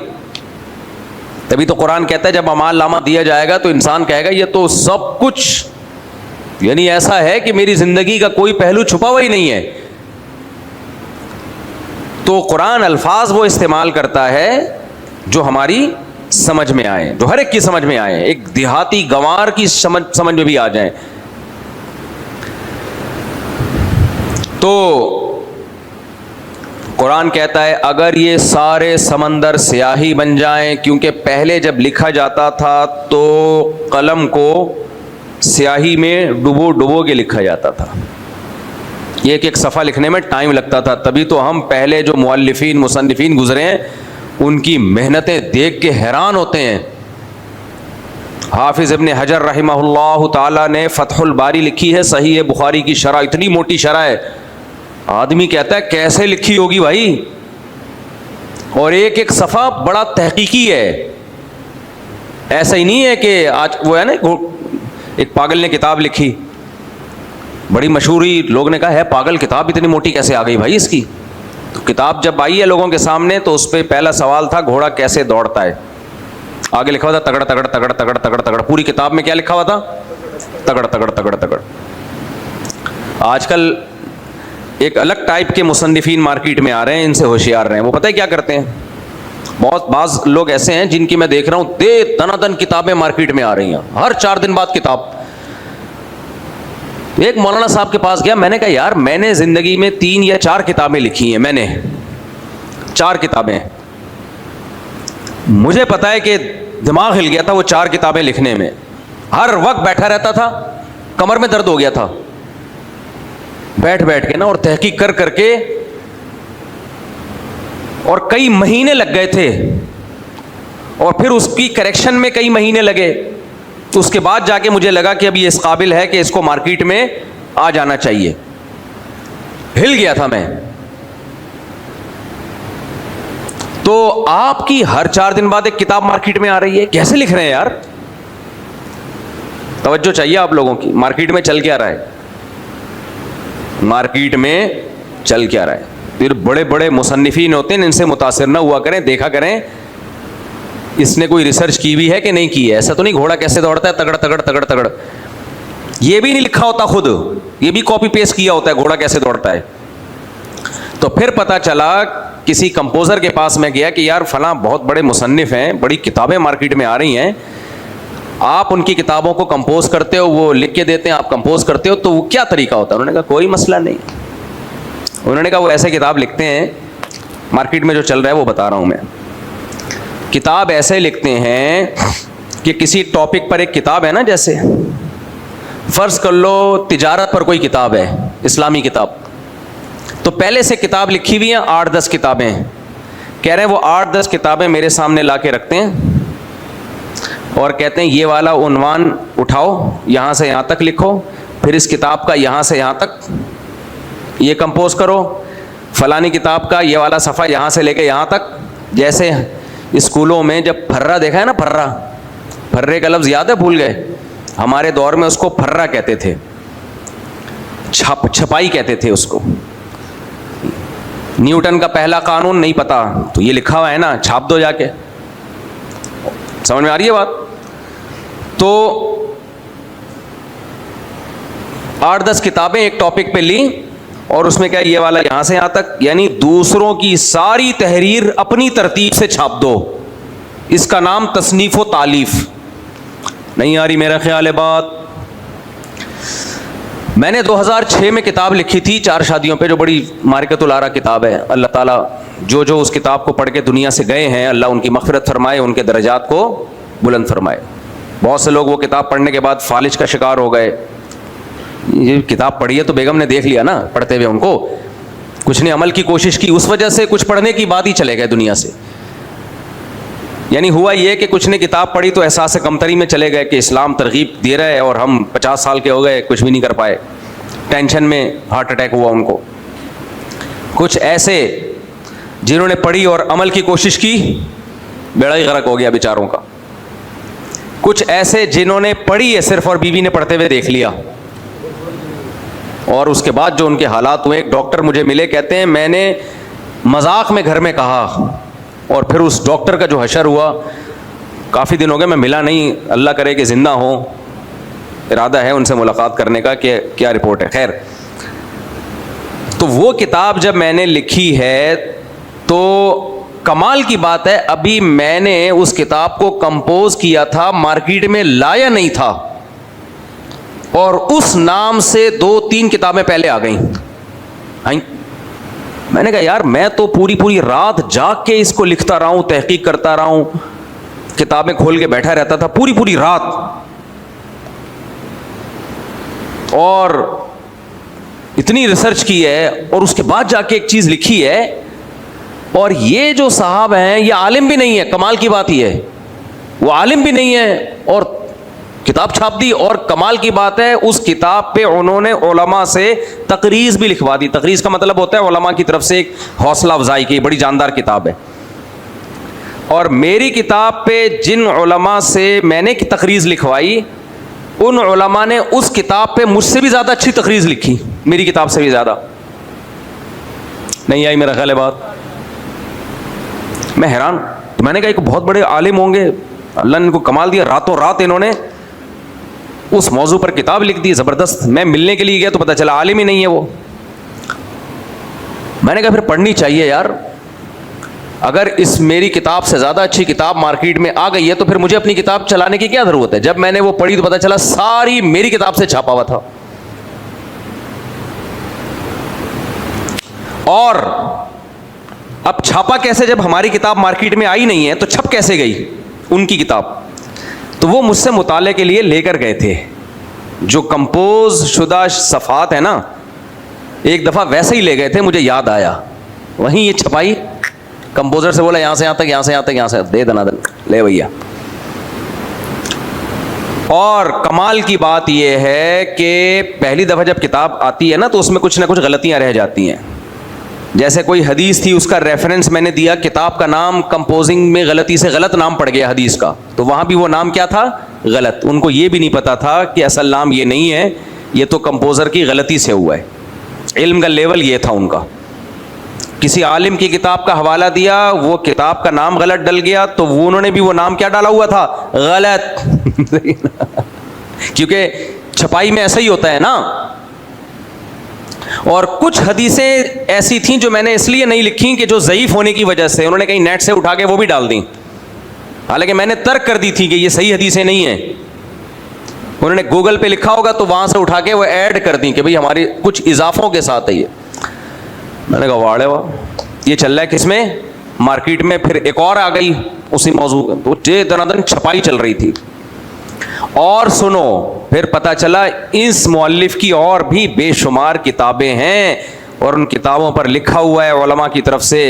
Speaker 3: तभी तो कुरान कहता है जब अमाल नामा दिया जाएगा तो इंसान कहेगा ये तो सब कुछ, यानी ऐसा है कि मेरी जिंदगी का कोई पहलू छुपा हुआ ही नहीं है। तो कुरान अल्फाज वो इस्तेमाल करता है जो हमारी समझ में आए, जो हर एक की समझ में आए, एक देहाती गंवार की समझ में भी आ जाए। तो कुरान कहता है अगर ये सारे समंदर स्याही बन जाएं, क्योंकि पहले जब लिखा जाता था तो कलम को स्याही में डुबो डुबो के लिखा जाता था, एक एक सफ़ा लिखने में टाइम लगता था। तभी तो हम पहले जो मुअल्लिफीन मुसन्निफीन गुजरे हैं उनकी मेहनतें देख के हैरान होते हैं। हाफिज़ इब्न हजर रहमहुल्लाह ताला ने फ़तहुल बारी लिखी है, सही है बुखारी की शरह, इतनी मोटी शरह है, आदमी कहता है कैसे लिखी होगी भाई। और एक एक सफ़ा बड़ा तहकीकी है, ऐसा ही नहीं है कि आज वो है ना, एक पागल ने किताब लिखी, बड़ी मशहूरी, लोग ने कहा है पागल किताब इतनी मोटी कैसे आ गई भाई इसकी, तो किताब जब आई है लोगों के सामने तो उस पर पहला सवाल था घोड़ा कैसे दौड़ता है। आगे लिखा हुआ था तगड़ तगड़ तगड़ तगड़ तगड़ तगड़। पूरी किताब में क्या लिखा हुआ था? तगड़ तगड़ तगड़ तगड़। आजकल एक अलग टाइप के मुसन्निफीन मार्केट में आ रहे हैं, इनसे होशियार रहे हैं। वो पता है क्या करते हैं? बहुत बाज लोग ऐसे हैं जिनकी मैं देख रहा हूं दे दनादन किताबें मार्केट में आ रही हैं, हर 4 दिन बाद किताब। एक मौलाना साहब के पास गया, मैंने कहा यार मैंने जिंदगी में 3 या 4 किताबें लिखी हैं, मैंने 4 किताबें। मुझे पता है कि दिमाग हिल गया था वो 4 किताबें लिखने में। हर वक्त बैठा रहता था, कमर में दर्द हो गया था बैठ बैठ के ना, और तहकीक कर करके, और कई महीने लग गए थे, और फिर उसकी करेक्शन में कई महीने लगे। तो उसके बाद जाके मुझे लगा कि अब ये इस काबिल है कि इसको मार्केट में आ जाना चाहिए। हिल गया था मैं। तो आपकी हर 4 दिन बाद एक किताब मार्केट में आ रही है, कैसे लिख रहे हैं यार? तवज्जो चाहिए आप लोगों की। मार्केट में चल क्या रहा है? मार्केट में चल क्या रहा है? फिर बड़े बड़े मुसन्निफीन होते हैं, इनसे मुतासिर ना हुआ करें, देखा करें इसने कोई रिसर्च की भी है कि नहीं की है। ऐसा तो नहीं घोड़ा कैसे दौड़ता है तगड़ तगड़ तगड़ तगड़, ये भी नहीं लिखा होता खुद, ये भी कॉपी पेस्ट किया होता है घोड़ा कैसे दौड़ता है। तो फिर पता चला, किसी कंपोजर के पास मैं गया कि यार फलां बहुत बड़े मुसन्निफ हैं, बड़ी किताबें मार्केट में आ रही हैं, आप उनकी किताबों को कंपोज करते हो, वो लिख के देते हैं, आप कंपोज करते हो, तो वो क्या तरीका होता है? उन्होंने कहा कोई मसला नहीं। उन्होंने कहा वो ऐसे किताब लिखते हैं, मार्केट में जो चल रहा है वो बता रहा हूँ मैं। किताब ऐसे लिखते हैं कि किसी टॉपिक पर एक किताब है ना, जैसे फर्ज कर लो तिजारत पर कोई किताब है, इस्लामी किताब, तो पहले से किताब लिखी हुई हैं 8-10 किताबें। कह रहे हैं वो 8-10 किताबें मेरे सामने ला के रखते हैं और कहते हैं ये वाला उन्वान उठाओ, यहाँ से यहाँ तक लिखो, फिर इस किताब का यहाँ से यहाँ तक ये कंपोज करो, फलानी किताब का ये वाला सफ़ा यहाँ से लेके यहाँ तक। जैसे स्कूलों में जब फर्रा देखा है ना, फर्रा, फर्रे का लफ्ज़ याद है? भूल गए? हमारे दौर में उसको फर्रा कहते थे, छपाई कहते थे उसको। न्यूटन का पहला कानून नहीं पता तो ये लिखा हुआ है ना, छाप दो जाके। समझ में आ रही है बात? तो 8-10 किताबें एक टॉपिक पे ली और उसमें क्या ये वाला यहाँ से यहाँ तक, यानी दूसरों की सारी तहरीर अपनी तरतीब से छाप दो। इसका नाम तसनीफ़ व तालीफ। नहीं आ रही मेरा ख्याल है बात? मैंने 2006 में किताब लिखी थी 4 शादियों पे, जो बड़ी मारिकतुल आरा किताब है। अल्लाह ताला जो उस किताब को पढ़ के दुनिया से गए हैं, अल्लाह उनकी मग़फ़िरत फरमाए, उनके दर्जात को बुलंद फरमाए। बहुत से लोग वो किताब पढ़ने के बाद फालिज का शिकार हो गए। ये किताब पढ़ी है तो बेगम ने देख लिया ना पढ़ते हुए, उनको कुछ ने अमल की कोशिश की, उस वजह से कुछ पढ़ने की बात ही चले गए दुनिया से। यानी हुआ ये कि कुछ ने किताब पढ़ी तो एहसास कमतरी में चले गए कि इस्लाम तरगीब दे रहा है और हम 50 साल के हो गए, कुछ भी नहीं कर पाए, टेंशन में हार्ट अटैक हुआ उनको। कुछ ऐसे जिन्होंने पढ़ी और अमल की कोशिश की, बेड़ा ही गर्क हो गया बेचारों का। कुछ ऐसे जिन्होंने पढ़ी है सिर्फ और बीवी ने पढ़ते हुए देख लिया, और उसके बाद जो उनके हालात हुए। एक डॉक्टर मुझे मिले, कहते हैं मैंने मजाक में घर में कहा, और फिर उस डॉक्टर का जो हशर हुआ, काफ़ी दिन हो गए मैं मिला नहीं, अल्लाह करे कि ज़िंदा हो, इरादा है उनसे मुलाकात करने का कि क्या रिपोर्ट है। खैर, तो वो किताब जब मैंने लिखी है तो कमाल की बात है, अभी मैंने उस किताब को कंपोज किया था, मार्केट में लाया नहीं था, और उस नाम से 2-3 किताबें पहले आ गई। मैंने कहा यार मैं तो पूरी रात जाग के इसको लिखता रहा हूं, तहकीक करता रहा हूं, किताबें खोल के बैठा रहता था पूरी रात, और इतनी रिसर्च की है, और उसके बाद जाके एक चीज लिखी है। और ये जो साहब हैं ये आलिम भी नहीं है, कमाल की बात ही है, वो आलिम भी नहीं है और किताब छाप दी। और कमाल की बात है उस किताब पे उन्होंने उलमा से तकरीज़ भी लिखवा दी। तकरीज़ का मतलब होता है उलमा की तरफ से एक हौसला अफजाई की, बड़ी जानदार किताब है। और मेरी किताब पे जिन उलमा से मैंने तकरीज़ लिखवाई, उन उलमा ने उस किताब पे मुझसे भी ज़्यादा अच्छी तकरीज़ लिखी, मेरी किताब से भी ज़्यादा। नहीं आई मेरा ख्याल है बात। मैं हैरान, तो मैंने कहा एक बहुत बड़े आलिम होंगे, अल्लाह ने इनको कमाल दिया, रातों रात इन्होंने उस मौजू पर किताब लिख दी ज़बरदस्त। मैं मिलने के लिए गया तो पता चला आलिम ही नहीं है वो। मैंने कहा फिर पढ़नी चाहिए यार, अगर इस मेरी किताब से ज़्यादा अच्छी किताब मार्केट में आ गई है तो फिर मुझे अपनी किताब चलाने की क्या ज़रूरत है। जब मैंने वो पढ़ी तो पता चला सारी मेरी किताब से छापा हुआ था। और अब छापा कैसे, जब हमारी किताब मार्केट में आई नहीं है तो छप कैसे गई उनकी किताब। तो वो मुझसे मुताले के लिए लेकर गए थे, जो कंपोज शुदा सफ़ात है ना, एक दफ़ा वैसे ही ले गए थे, मुझे याद आया, वहीं ये छपाई, कंपोजर से बोला यहाँ से यहाँ तक, यहाँ से यहाँ तक, यहाँ से दे दना दन, ले भैया। और कमाल की बात यह है कि पहली दफ़ा जब किताब आती है ना तो उसमें कुछ ना कुछ गलतियाँ रह जाती हैं। जैसे कोई हदीस थी, उसका रेफरेंस मैंने दिया, किताब का नाम कंपोजिंग में गलती से गलत नाम पड़ गया हदीस का, तो वहाँ भी वो नाम क्या था, गलत। उनको ये भी नहीं पता था कि असल नाम ये नहीं है, ये तो कंपोज़र की गलती से हुआ है। इल्म का लेवल ये था उनका। किसी आलिम की किताब का हवाला दिया, वो किताब का नाम गलत डल गया, तो वो उन्होंने भी वो नाम क्या डाला हुआ था, गलत। क्योंकि छपाई में ऐसा ही होता है ना। और कुछ हदीसें ऐसी थीं जो मैंने इसलिए नहीं लिखी कि जो ज़ईफ़ होने की वजह से उन्होंने कहीं नेट से उठा के वो भी डाल दी, हालांकि मैंने तर्क कर दी थी कि ये सही हदीसें नहीं हैं। उन्होंने गूगल पे लिखा होगा तो वहाँ से उठा के वो ऐड कर दी कि भाई हमारी कुछ इजाफों के साथ है ये। मैंने कहा वाड़े वाह, ये चल रहा है किसमें, मार्केट में। फिर एक और आ गई उसी मौजू में, तो दनादन छपाई चल रही थी। और सुनो, फिर पता चला इस मुअल्लिफ की और भी बेशुमार किताबें हैं और उन किताबों पर लिखा हुआ है उलमा की तरफ से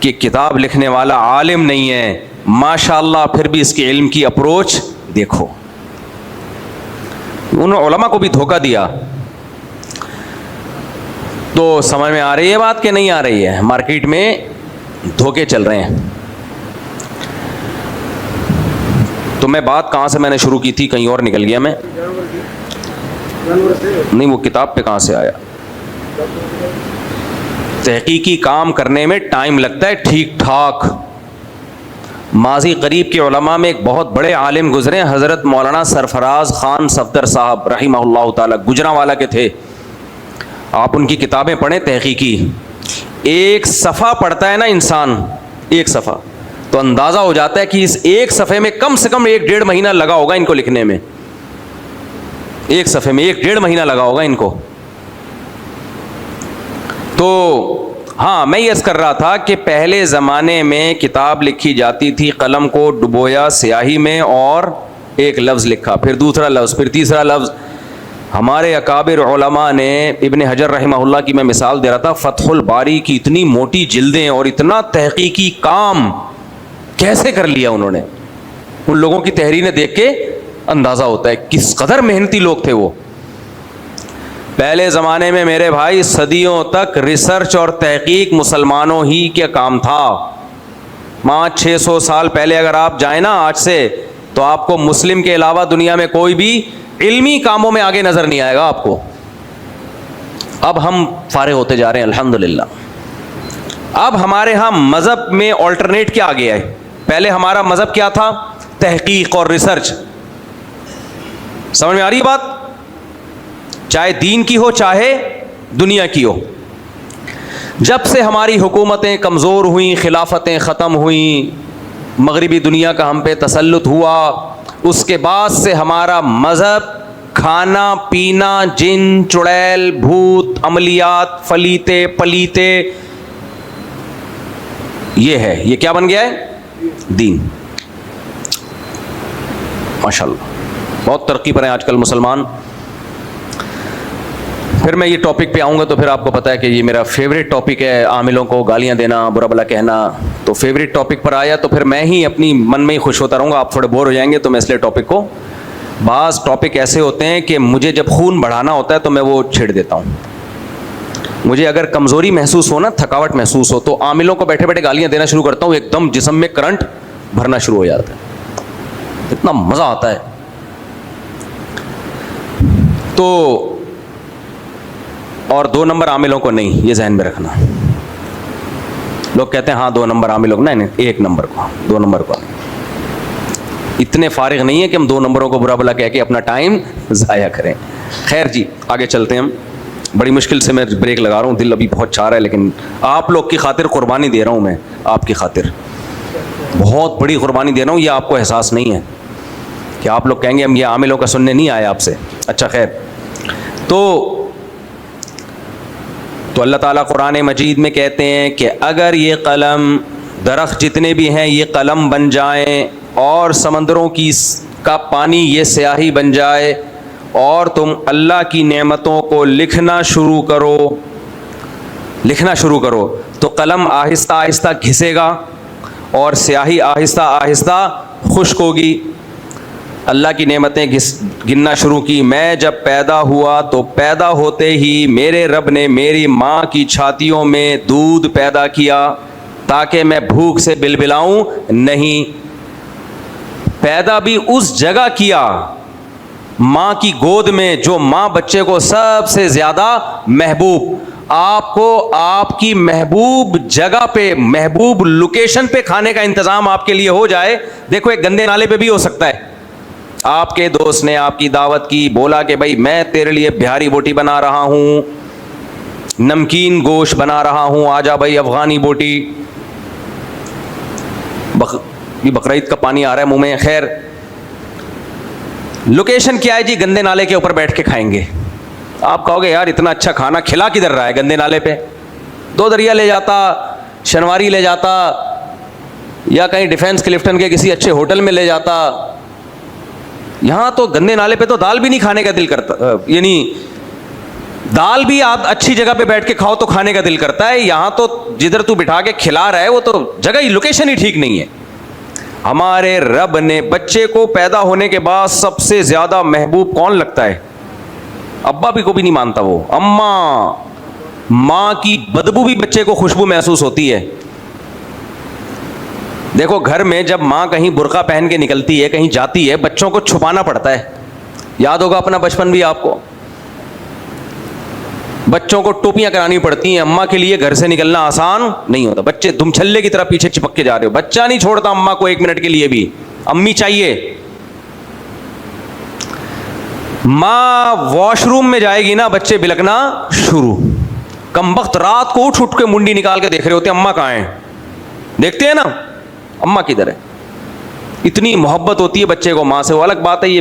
Speaker 3: कि किताब लिखने वाला आलिम नहीं है। माशाअल्लाह, फिर भी इसके इल्म की अप्रोच देखो। उन्होंने उलमा को भी धोखा दिया। तो समझ में आ रही है बात कि नहीं आ रही है? मार्केट में धोखे चल रहे हैं। तो मैं बात कहाँ से मैंने शुरू की थी, कहीं और निकल गया मैं। नहीं, वो किताब पे कहाँ से आया। तहकीकी काम करने में टाइम लगता है ठीक ठाक। माजी करीब के उलमा में एक बहुत बड़े आलिम गुजरे, हज़रत मौलाना सरफराज ख़ान सफदर साहब रहिमहुल्लाह ताला, गुजरांवाला के थे। आप उनकी किताबें पढ़ें तहकीकी, एक सफ़ा पढ़ता है ना इंसान, एक सफ़ा, तो अंदाज़ा हो जाता है कि इस एक सफ़े में कम से कम 1-1.5 महीना लगा होगा इनको लिखने में। एक सफ़े में 1-1.5 महीना लगा होगा इनको। तो हाँ, मैं ये अर्ज़ कर रहा था कि पहले ज़माने में किताब लिखी जाती थी, कलम को डुबोया स्याही में और एक लफ्ज़ लिखा, फिर दूसरा लफ्ज़, फिर तीसरा लफ्ज़। हमारे अकाबिर उलमा ने, इब्न हजर रहमहुल्लाह की मैं मिसाल दे रहा था, फ़तहुल बारी की इतनी मोटी जिल्दें और इतना तहकीकी काम कैसे कर लिया उन्होंने। उन लोगों की तहरीरें देख के अंदाज़ा होता है किस कदर मेहनती लोग थे वो। पहले ज़माने में मेरे भाई सदियों तक रिसर्च और तहकीक मुसलमानों ही का काम था। 500-600 साल पहले अगर आप जाएं ना आज से, तो आपको मुस्लिम के अलावा दुनिया में कोई भी इल्मी कामों में आगे नज़र नहीं आएगा आपको। अब हम फारिग होते जा रहे हैं अल्हम्दुलिल्लाह। अब हमारे यहाँ मज़हब में ऑल्टरनेट क्या आ गया है। पहले हमारा मज़हब क्या था, तहकीक और रिसर्च। समझ में आ रही है बात? चाहे दीन की हो चाहे दुनिया की हो। जब से हमारी हुकूमतें कमज़ोर हुई, खिलाफतें ख़त्म हुई, मगरिबी दुनिया का हम पे तसल्लुत हुआ, उसके बाद से हमारा मज़हब खाना पीना, जिन चुड़ैल, भूत, अमलियात, फलीते पलीते, ये है, ये क्या बन गया है, दीन। माशाल्लाह बहुत तरक्की पर हैं आजकल मुसलमान। फिर मैं ये टॉपिक पे आऊँगा तो फिर आपको पता है कि ये मेरा फेवरेट टॉपिक है, आमिलों को गालियाँ देना, बुरा भला कहना। तो फेवरेट टॉपिक पर आया तो फिर मैं ही अपनी मन में ही खुश होता रहूँगा, आप थोड़े बोर हो जाएंगे, तो मैं इसलिए टॉपिक को, बाज़ टॉपिक ऐसे होते हैं कि मुझे जब खून बढ़ाना होता है तो मैं वो छेड़ देता हूँ। मुझे अगर कमज़ोरी महसूस हो ना, थकावट महसूस हो, तो आमिलों को बैठे बैठे गालियाँ देना शुरू करता हूँ, एकदम जिस्म में करंट भरना शुरू हो जाता है, इतना मज़ा आता है। तो और 2 नंबर आमिलों को नहीं, ये जहन में रखना। लोग कहते हैं हाँ 2 नंबर आमिल लोग, नहीं 1 नंबर को, 2 नंबर को। इतने फारिग नहीं है कि हम 2 नंबरों को बुरा भला कह के अपना टाइम ज़ाया करें। खैर जी, आगे चलते हैं हम। बड़ी मुश्किल से मैं ब्रेक लगा रहा हूँ, दिल अभी बहुत चाह रहा है, लेकिन आप लोग की खातिर कुर्बानी दे रहा हूँ मैं, आपकी खातिर बहुत बड़ी कुर्बानी दे रहा हूँ। ये आपको एहसास नहीं है कि आप लोग कहेंगे हम ये आमिलों का सुनने नहीं आए आपसे। अच्छा खैर, तो अल्लाह ताला कुरान मजीद में कहते हैं कि अगर ये कलम, दरख्त जितने भी हैं ये कलम बन जाएं और समंदरों का पानी ये स्याही बन जाए और तुम अल्लाह की नेमतों को लिखना शुरू करो तो कलम आहिस्ता आहिस्ता घिसेगा और स्याही आहिस्ता आहिस्ता खुश्क होगी। अल्लाह की नेमतें गिनना शुरू की। मैं जब पैदा हुआ तो पैदा होते ही मेरे रब ने मेरी माँ की छातियों में दूध पैदा किया ताकि मैं भूख से बिलबिलाऊं नहीं। पैदा भी उस जगह किया, माँ की गोद में, जो माँ बच्चे को सबसे ज़्यादा महबूब, आपको आपकी महबूब जगह पे, महबूब लोकेशन पे खाने का इंतज़ाम आपके लिए हो जाए। देखो एक गंदे नाले पे भी हो सकता है। आपके दोस्त ने आपकी दावत की, बोला कि भाई मैं तेरे लिए बिहारी बोटी बना रहा हूँ, नमकीन गोश्त बना रहा हूँ, आजा भाई अफ़गानी बोटी। बकरीद का पानी आ रहा है मुंह में। खैर, लोकेशन क्या है जी? गंदे नाले के ऊपर बैठ के खाएंगे। आप कहोगे यार इतना अच्छा खाना खिला किधर रहा है गंदे नाले पे? 2 दरिया ले जाता, शनवारी ले जाता, या कहीं डिफेंस क्लिफ्टन के किसी अच्छे होटल में ले जाता। यहाँ तो गंदे नाले पे तो दाल भी नहीं खाने का दिल करता, यानी दाल भी आप अच्छी जगह पे बैठ के खाओ तो खाने का दिल करता है। यहाँ तो जिधर तू बिठा के खिला रहा है वो तो जगह ही, लोकेशन ही ठीक नहीं है। हमारे रब ने बच्चे को पैदा होने के बाद सबसे ज्यादा महबूब कौन लगता है? अब्बा भी को भी नहीं मानता वो, अम्मा। माँ की बदबू भी बच्चे को खुशबू महसूस होती है। देखो घर में जब माँ कहीं बुर्का पहन के निकलती है, कहीं जाती है, बच्चों को छुपाना पड़ता है। याद होगा अपना बचपन भी आपको। बच्चों को टोपियां करानी पड़ती हैं। अम्मा के लिए घर से निकलना आसान नहीं होता। बच्चे धुमछल्ले की तरह पीछे चिपक के जा रहे हो। बच्चा नहीं छोड़ता अम्मा को 1 मिनट के लिए भी, अम्मी चाहिए। माँ वॉशरूम में जाएगी ना, बच्चे बिलकना शुरू। कमबख्त रात को उठ के मुंडी निकाल के देख रहे होते अम्मा कहाँ है। देखते हैं ना अम्मा किधर है। इतनी मोहब्बत होती है बच्चे को माँ से। वो अलग बात है, ये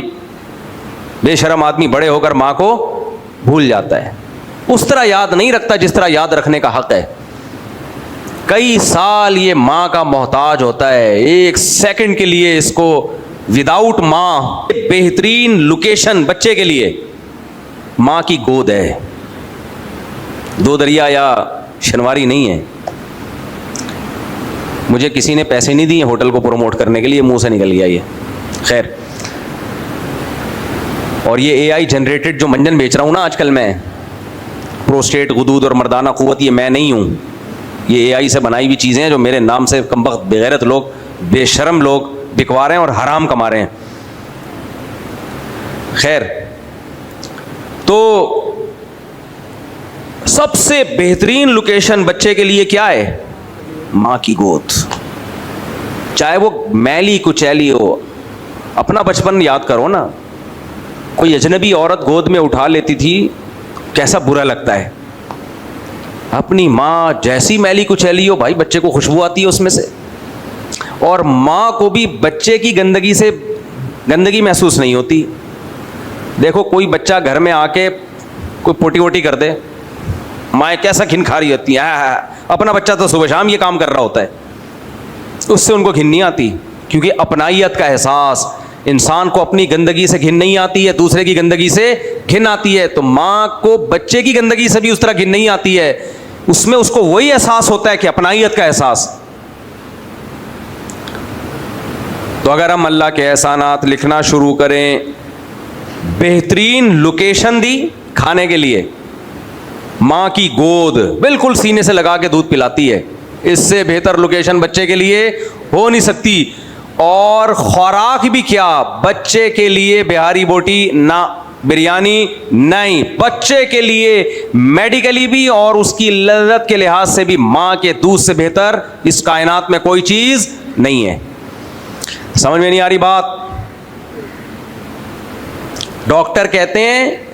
Speaker 3: बेशरम आदमी बड़े होकर माँ को भूल जाता है। उस तरह याद नहीं रखता जिस तरह याद रखने का हक है। कई साल ये माँ का मोहताज होता है। 1 सेकंड के लिए इसको विदाउट माँ, बेहतरीन लोकेशन बच्चे के लिए माँ की गोद है। 2 दरिया या शनवारी नहीं है। मुझे किसी ने पैसे नहीं दिए होटल को प्रमोट करने के लिए, मुंह से निकल गया ये। खैर, और ये AI जनरेटेड जो मंजन बेच रहा हूँ ना आजकल मैं, प्रोस्टेट, गुदूद और मर्दाना क़ुव्वत, ये मैं नहीं हूँ। ये AI से बनाई हुई चीज़ें हैं जो मेरे नाम से कमबख्त बेगैरत लोग, बेशरम लोग बिकवा रहे हैं और हराम कमा रहे हैं। खैर, तो सबसे बेहतरीन लोकेशन बच्चे के लिए क्या है? माँ की गोद। चाहे वो मैली कुचैली हो। अपना बचपन याद करो ना, कोई अजनबी औरत गोद में उठा लेती थी, कैसा बुरा लगता है। अपनी माँ जैसी मैली कुचैली हो भाई, बच्चे को खुशबू आती है उसमें से। और माँ को भी बच्चे की गंदगी से गंदगी महसूस नहीं होती। देखो कोई बच्चा घर में आके कोई पोटी वोटी कर दे, माँ कैसा घिन खा रही होती है। अपना बच्चा तो सुबह शाम ये काम कर रहा होता है, उससे उनको घिन नहीं आती। क्योंकि अपनाइयत का एहसास, इंसान को अपनी गंदगी से घिन नहीं आती है, दूसरे की गंदगी से घिन आती है। तो माँ को बच्चे की गंदगी से भी उस तरह घिन नहीं आती है। उसमें उसको वही एहसास होता है कि अपनाइयत का एहसास। तो अगर हम अल्लाह के एहसानात लिखना शुरू करें, बेहतरीन लोकेशन दी खाने के लिए, माँ की गोद बिल्कुल सीने से लगा के दूध पिलाती है। इससे बेहतर लोकेशन बच्चे के लिए हो नहीं सकती। और खुराक भी क्या, बच्चे के लिए बिहारी बोटी ना बिरयानी नहीं। बच्चे के लिए मेडिकली भी और उसकी लज्जत के लिहाज से भी मां के दूध से बेहतर इस कायनात में कोई चीज नहीं है। समझ में नहीं आ रही बात? डॉक्टर कहते हैं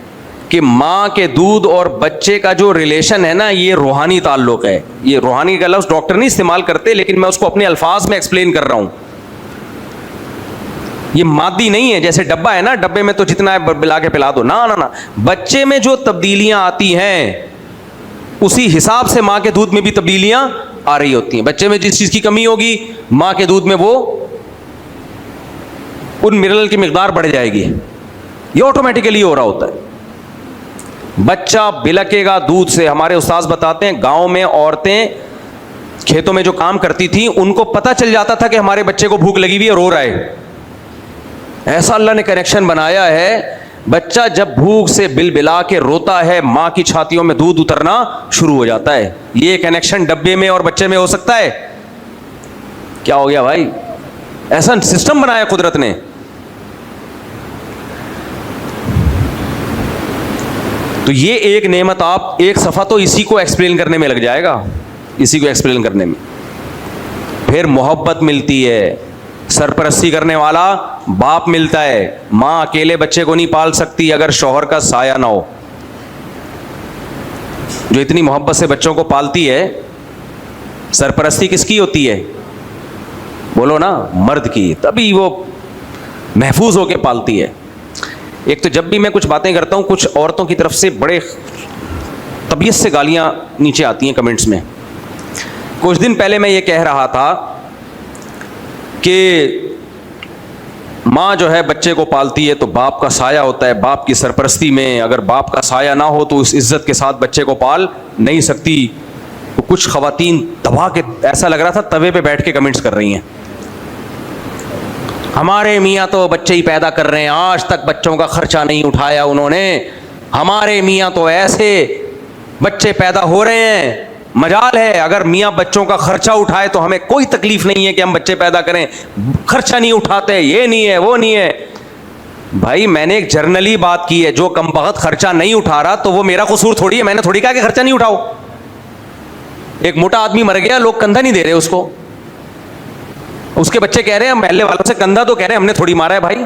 Speaker 3: कि मां के दूध और बच्चे का जो रिलेशन है ना, ये रूहानी ताल्लुक है। ये रूहानी का लफ्ज डॉक्टर नहीं इस्तेमाल करते, लेकिन मैं उसको अपने अल्फाज में एक्सप्लेन कर रहा हूं। ये मादी नहीं है, जैसे डब्बा है ना, डब्बे में तो जितना है मिला के पिला दो, ना ना ना। बच्चे में जो तब्दीलियां आती हैं उसी हिसाब से मां के दूध में भी तब्दीलियां आ रही होती हैं। बच्चे में जिस चीज की कमी होगी, मां के दूध में वो उन मिनरल की मिकदार बढ़ जाएगी। ये ऑटोमेटिकली हो रहा होता है। बच्चा बिलकेगा दूध से। हमारे उस्ताद बताते हैं, गांव में औरतें खेतों में जो काम करती थी, उनको पता चल जाता था कि हमारे बच्चे को भूख लगी हुई है, रो रहा है। ऐसा अल्लाह ने कनेक्शन बनाया है, बच्चा जब भूख से बिलबिला के रोता है, मां की छातियों में दूध उतरना शुरू हो जाता है। ये कनेक्शन डब्बे में और बच्चे में हो सकता है? क्या हो गया भाई? ऐसा सिस्टम बनाया कुदरत ने। तो ये एक नेमत, आप एक सफ़ा तो इसी को एक्सप्लेन करने में लग जाएगा, इसी को एक्सप्लेन करने में। फिर मोहब्बत मिलती है, सरपरस्ती करने वाला बाप मिलता है। मां अकेले बच्चे को नहीं पाल सकती अगर शौहर का साया ना हो। जो इतनी मोहब्बत से बच्चों को पालती है, सरपरस्ती किसकी होती है? बोलो ना, मर्द की। तभी वो महफूज होके पालती है। एक तो जब भी मैं कुछ बातें करता हूं, कुछ औरतों की तरफ से बड़े तबीयत से गालियां नीचे आती हैं कमेंट्स में। कुछ दिन पहले मैं ये कह रहा था कि माँ जो है बच्चे को पालती है तो बाप का साया होता है, बाप की सरपरस्ती में अगर बाप का साया ना हो तो उस इज्जत के साथ बच्चे को पाल नहीं सकती। तो कुछ खवातीन दबा के, ऐसा लग रहा था तवे पे बैठ के कमेंट्स कर रही हैं, हमारे मियाँ तो बच्चे ही पैदा कर रहे हैं, आज तक बच्चों का खर्चा नहीं उठाया उन्होंने, हमारे मियाँ तो ऐसे बच्चे पैदा हो रहे हैं। मजाल है अगर मियाँ बच्चों का खर्चा उठाए तो हमें कोई तकलीफ नहीं है कि हम बच्चे पैदा करें, खर्चा नहीं उठाते, ये नहीं है वो नहीं है। भाई मैंने एक जर्नली बात की है, जो कमबख्त खर्चा नहीं उठा रहा तो वो मेरा कसूर थोड़ी है। मैंने थोड़ी कहा कि खर्चा नहीं उठाओ। एक मोटा आदमी मर गया, लोग कंधा नहीं दे रहे उसको, उसके बच्चे कह रहे हैं महल्ले वालों से कंधा तो कह रहे हैं हमने थोड़ी मारा है। भाई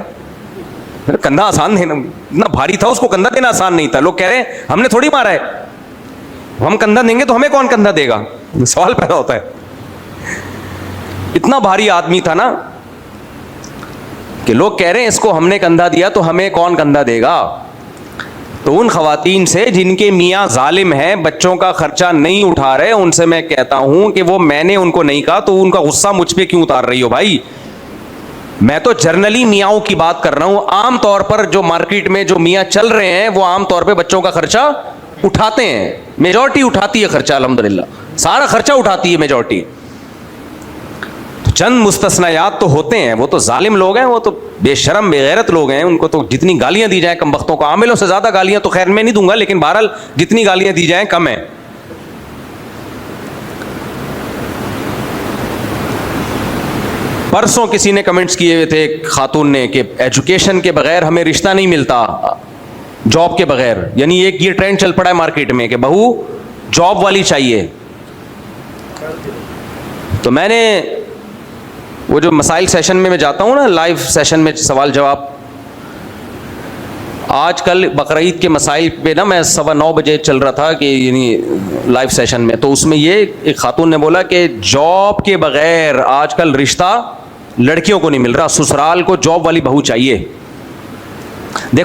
Speaker 3: कंधा आसान देना, इतना भारी था उसको कंधा देना आसान नहीं था। लोग कह रहे हैं हमने थोड़ी मारा है, हम कंधा देंगे तो हमें कौन कंधा देगा, सवाल पैदा होता है। इतना भारी आदमी था ना कि लोग कह रहे हैं इसको हमने कंधा दिया तो हमें कौन कंधा देगा। तो उन खवातीन से जिनके मियाँ जालिम हैं, बच्चों का खर्चा नहीं उठा रहे, उनसे मैं कहता हूं कि वो मैंने उनको नहीं कहा तो उनका गुस्सा मुझ पे क्यों उतार रही हो भाई। मैं तो जर्नली मियाँओं की बात कर रहा हूं। आम तौर पर जो मार्केट में जो मियाँ चल रहे हैं वो आम तौर पे बच्चों का खर्चा उठाते हैं, मेजॉरिटी उठाती है खर्चा, अल्हम्दुलिल्लाह सारा खर्चा उठाती है मेजॉरिटी। तो चंद मुस्तस्नायात तो होते हैं, वो तो जालिम लोग हैं, वो तो बेशरम बेगैरत लोग हैं, उनको तो जितनी गालियां दी जाएं कमबख्तों को, आमिलों से ज्यादा गालियां तो खैर मैं नहीं दूंगा, लेकिन बहरहाल जितनी गालियां दी जाएं कम है। परसों किसी ने कमेंट्स किए हुए थे, खातून ने, कि एजुकेशन के बगैर हमें रिश्ता नहीं मिलता, जॉब के बगैर। यानी एक ये ट्रेंड चल पड़ा है मार्केट में कि बहू जॉब वाली चाहिए। तो मैंने वो जो मसाइल सेशन में मैं जाता हूँ ना, लाइव सेशन में सवाल जवाब, आजकल बकरीद के मसाइल पे ना मैं 9:15 बजे चल रहा था कि यानी लाइव सेशन में, तो उसमें ये एक खातून ने बोला कि जॉब के बगैर आजकल रिश्ता लड़कियों को नहीं मिल रहा, ससुराल को जॉब वाली बहू चाहिए। देखो